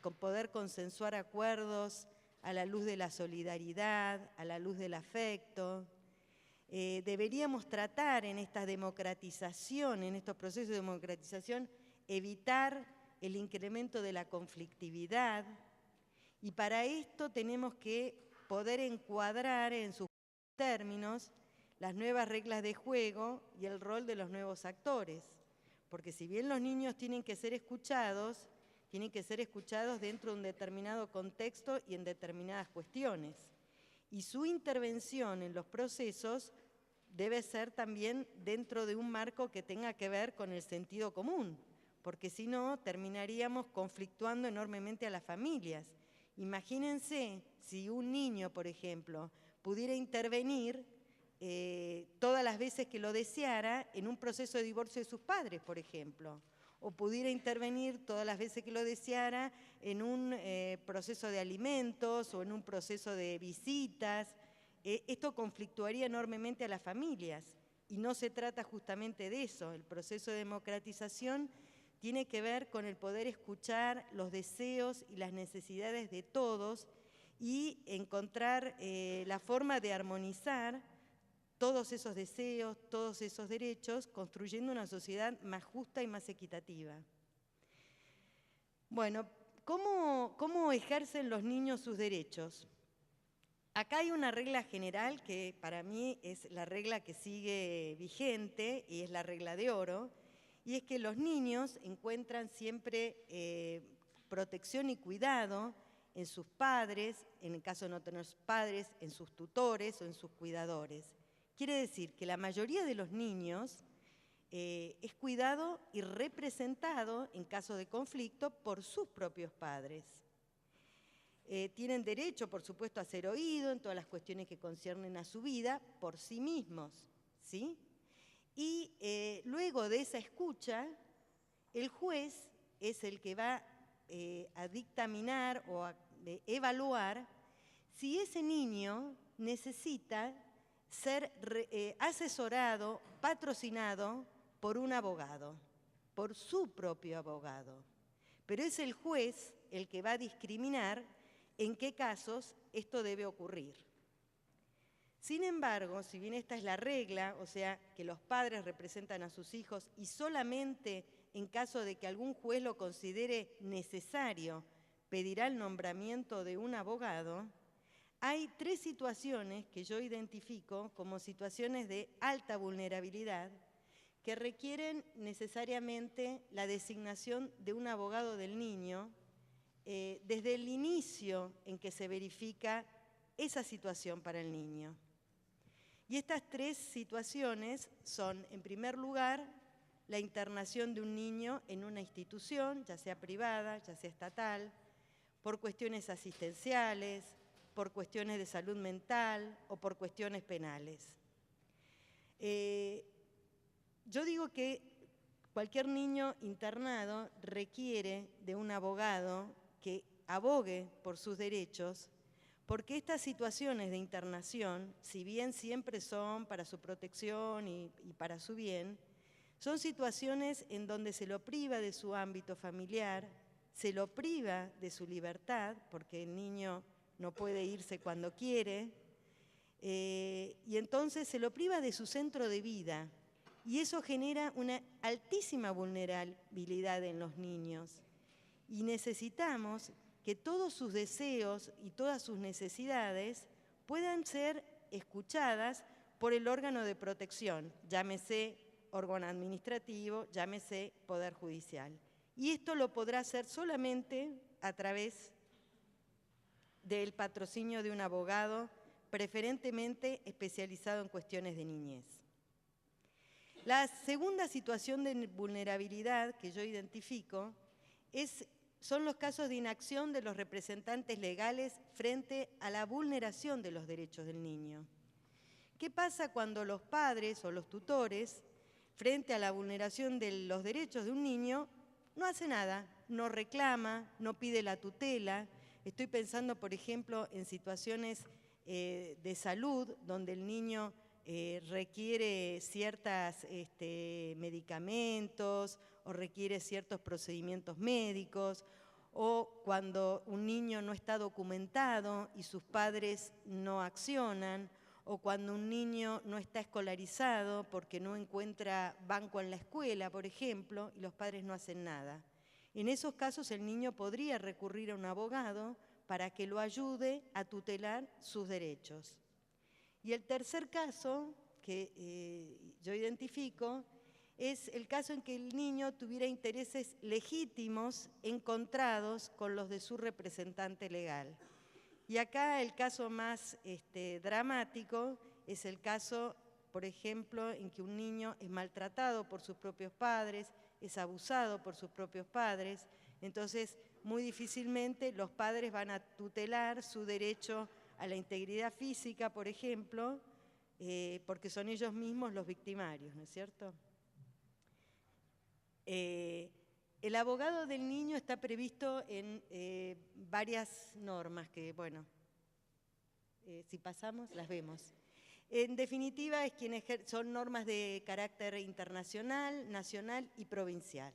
con poder consensuar acuerdos a la luz de la solidaridad, a la luz del afecto. Deberíamos tratar en esta democratización, en estos procesos de democratización, evitar el incremento de la conflictividad, y para esto tenemos que poder encuadrar en sus términos las nuevas reglas de juego y el rol de los nuevos actores, porque si bien los niños tienen que ser escuchados dentro de un determinado contexto y en determinadas cuestiones, y su intervención en los procesos debe ser también dentro de un marco que tenga que ver con el sentido común, porque si no terminaríamos conflictuando enormemente a las familias. Imagínense si un niño, por ejemplo, pudiera intervenir todas las veces que lo deseara en un proceso de divorcio de sus padres, por ejemplo, o pudiera intervenir todas las veces que lo deseara en un proceso de alimentos o en un proceso de visitas. Esto conflictuaría enormemente a las familias, y no se trata justamente de eso. El proceso de democratización tiene que ver con el poder escuchar los deseos y las necesidades de todos y encontrar la forma de armonizar todos esos deseos, todos esos derechos, construyendo una sociedad más justa y más equitativa. Bueno, ¿cómo ejercen los niños sus derechos? Acá hay una regla general que para mí es la regla que sigue vigente y es la regla de oro, y es que los niños encuentran siempre protección y cuidado en sus padres, en el caso de no tener padres, en sus tutores o en sus cuidadores. Quiere decir que la mayoría de los niños es cuidado y representado en caso de conflicto por sus propios padres. Tienen derecho, por supuesto, a ser oídos en todas las cuestiones que conciernen a su vida por sí mismos, ¿sí? Y luego de esa escucha, el juez es el que va a dictaminar o a evaluar si ese niño necesita ser asesorado, patrocinado por un abogado, por su propio abogado. Pero es el juez el que va a discriminar en qué casos esto debe ocurrir. Sin embargo, si bien esta es la regla, o sea, que los padres representan a sus hijos y solamente en caso de que algún juez lo considere necesario, pedirá el nombramiento de un abogado, hay 3 situaciones que yo identifico como situaciones de alta vulnerabilidad que requieren necesariamente la designación de un abogado del niño desde el inicio en que se verifica esa situación para el niño. Y estas tres situaciones son, en primer lugar, la internación de un niño en una institución, ya sea privada, ya sea estatal, por cuestiones asistenciales, por cuestiones de salud mental o por cuestiones penales. Yo digo que cualquier niño internado requiere de un abogado que abogue por sus derechos, porque estas situaciones de internación, si bien siempre son para su protección y para su bien, son situaciones en donde se lo priva de su ámbito familiar, se lo priva de su libertad, porque el niño no puede irse cuando quiere, y entonces se lo priva de su centro de vida, y eso genera una altísima vulnerabilidad en los niños. Y necesitamos que todos sus deseos y todas sus necesidades puedan ser escuchadas por el órgano de protección, llámese órgano administrativo, llámese Poder Judicial. Y esto lo podrá hacer solamente a través del patrocinio de un abogado, preferentemente especializado en cuestiones de niñez. La segunda situación de vulnerabilidad que yo identifico son los casos de inacción de los representantes legales frente a la vulneración de los derechos del niño. ¿Qué pasa cuando los padres o los tutores, frente a la vulneración de los derechos de un niño, no hace nada, no reclama, no pide la tutela? Estoy pensando, por ejemplo, en situaciones de salud donde el niño requiere ciertos medicamentos o requiere ciertos procedimientos médicos, o cuando un niño no está documentado y sus padres no accionan, o cuando un niño no está escolarizado porque no encuentra banco en la escuela, por ejemplo, y los padres no hacen nada. En esos casos el niño podría recurrir a un abogado para que lo ayude a tutelar sus derechos. Y el tercer caso que yo identifico es el caso en que el niño tuviera intereses legítimos encontrados con los de su representante legal. Y acá el caso más dramático es el caso, por ejemplo, en que un niño es maltratado por sus propios padres, es abusado por sus propios padres, entonces muy difícilmente los padres van a tutelar su derecho a la integridad física, por ejemplo, porque son ellos mismos los victimarios, ¿no es cierto? El abogado del niño está previsto en varias normas que, bueno, si pasamos las vemos. En definitiva, son normas de carácter internacional, nacional y provincial.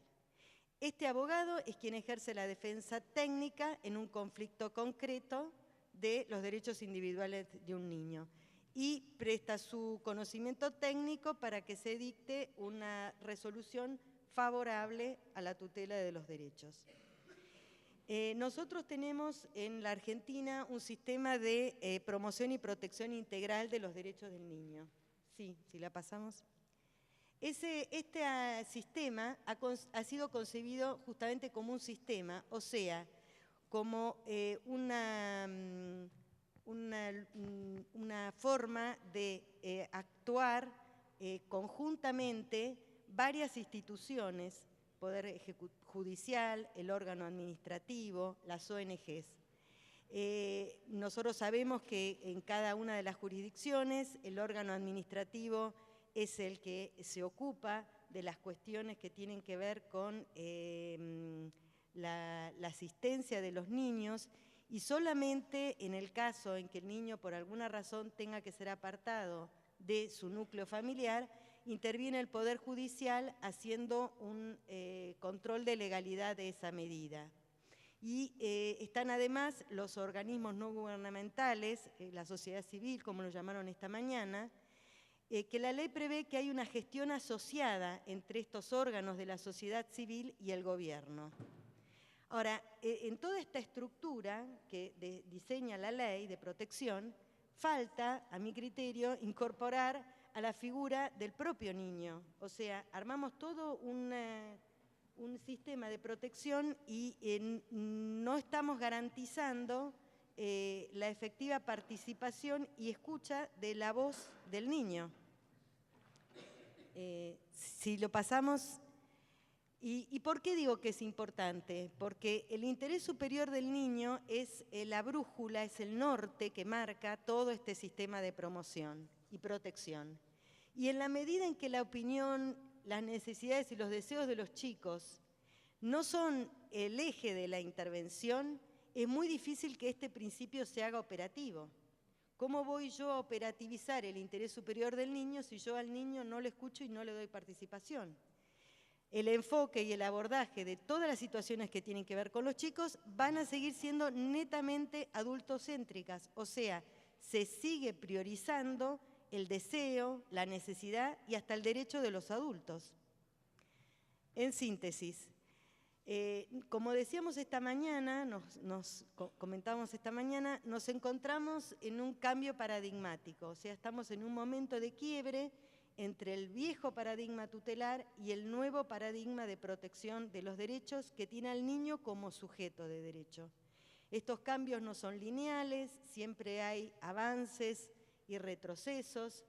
Este abogado es quien ejerce la defensa técnica en un conflicto concreto de los derechos individuales de un niño y presta su conocimiento técnico para que se dicte una resolución favorable a la tutela de los derechos. Nosotros tenemos en la Argentina un sistema de promoción y protección integral de los derechos del niño. Sí, si la pasamos. Este sistema ha sido concebido justamente como un sistema, o sea, como una forma de actuar conjuntamente varias instituciones, Poder Judicial, el órgano administrativo, las ONGs. Nosotros sabemos que en cada una de las jurisdicciones el órgano administrativo es el que se ocupa de las cuestiones que tienen que ver con la asistencia de los niños, y solamente en el caso en que el niño por alguna razón tenga que ser apartado de su núcleo familiar, interviene el Poder Judicial haciendo un control de legalidad de esa medida. Y están además los organismos no gubernamentales, la sociedad civil, como lo llamaron esta mañana, que la ley prevé que hay una gestión asociada entre estos órganos de la sociedad civil y el gobierno. Ahora, en toda esta estructura que diseña la ley de protección, falta, a mi criterio, incorporar a la figura del propio niño. O sea, armamos todo un sistema de protección y no estamos garantizando la efectiva participación y escucha de la voz del niño. Si lo pasamos... ¿Y por qué digo que es importante? Porque el interés superior del niño es la brújula, es el norte que marca todo este sistema de promoción y protección. Y en la medida en que la opinión, las necesidades y los deseos de los chicos no son el eje de la intervención, es muy difícil que este principio se haga operativo. ¿Cómo voy yo a operativizar el interés superior del niño si yo al niño no le escucho y no le doy participación? El enfoque y el abordaje de todas las situaciones que tienen que ver con los chicos van a seguir siendo netamente adultocéntricas, o sea, se sigue priorizando el deseo, la necesidad y hasta el derecho de los adultos. En síntesis, como decíamos esta mañana, comentábamos esta mañana, nos encontramos en un cambio paradigmático, o sea, estamos en un momento de quiebre entre el viejo paradigma tutelar y el nuevo paradigma de protección de los derechos que tiene al niño como sujeto de derecho. Estos cambios no son lineales, siempre hay avances y retrocesos.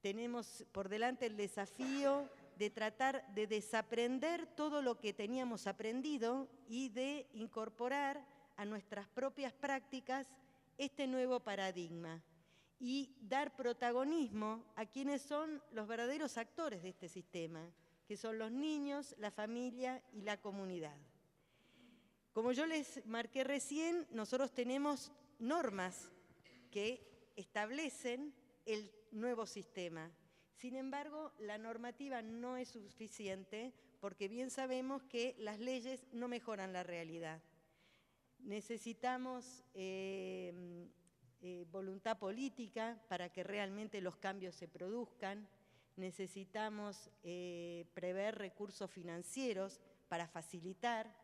Tenemos por delante el desafío de tratar de desaprender todo lo que teníamos aprendido y de incorporar a nuestras propias prácticas este nuevo paradigma y dar protagonismo a quienes son los verdaderos actores de este sistema, que son los niños, la familia y la comunidad. Como yo les marqué recién, nosotros tenemos normas que establecen el nuevo sistema. Sin embargo, la normativa no es suficiente porque bien sabemos que las leyes no mejoran la realidad. Necesitamos voluntad política para que realmente los cambios se produzcan. Necesitamos prever recursos financieros para facilitar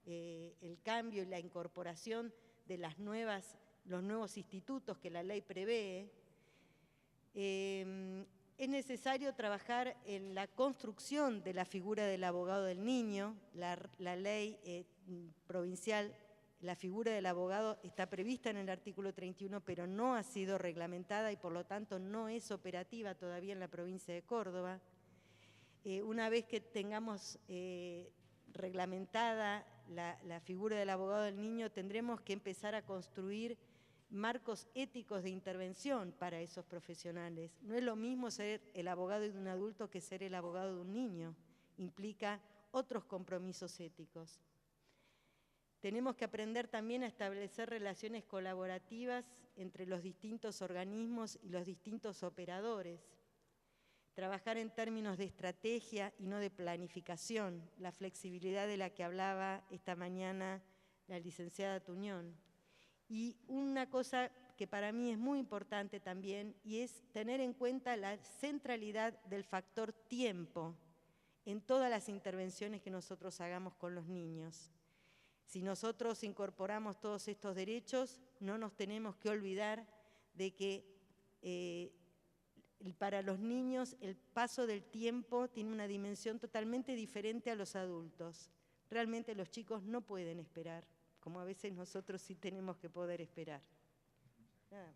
el cambio y la incorporación de los nuevos institutos que la ley prevé. Es necesario trabajar en la construcción de la figura del abogado del niño. La ley provincial, la figura del abogado está prevista en el artículo 31, pero no ha sido reglamentada y por lo tanto no es operativa todavía en la provincia de Córdoba. Una vez que tengamos reglamentada la figura del abogado del niño, tendremos que empezar a construir marcos éticos de intervención para esos profesionales. No es lo mismo ser el abogado de un adulto que ser el abogado de un niño. Implica otros compromisos éticos. Tenemos que aprender también a establecer relaciones colaborativas entre los distintos organismos y los distintos operadores. Trabajar en términos de estrategia y no de planificación, la flexibilidad de la que hablaba esta mañana la licenciada Tuñón. Y una cosa que para mí es muy importante también, y es tener en cuenta la centralidad del factor tiempo en todas las intervenciones que nosotros hagamos con los niños. Si nosotros incorporamos todos estos derechos, no nos tenemos que olvidar de que para los niños el paso del tiempo tiene una dimensión totalmente diferente a los adultos. Realmente los chicos no pueden esperar, como a veces nosotros sí tenemos que poder esperar. Nada.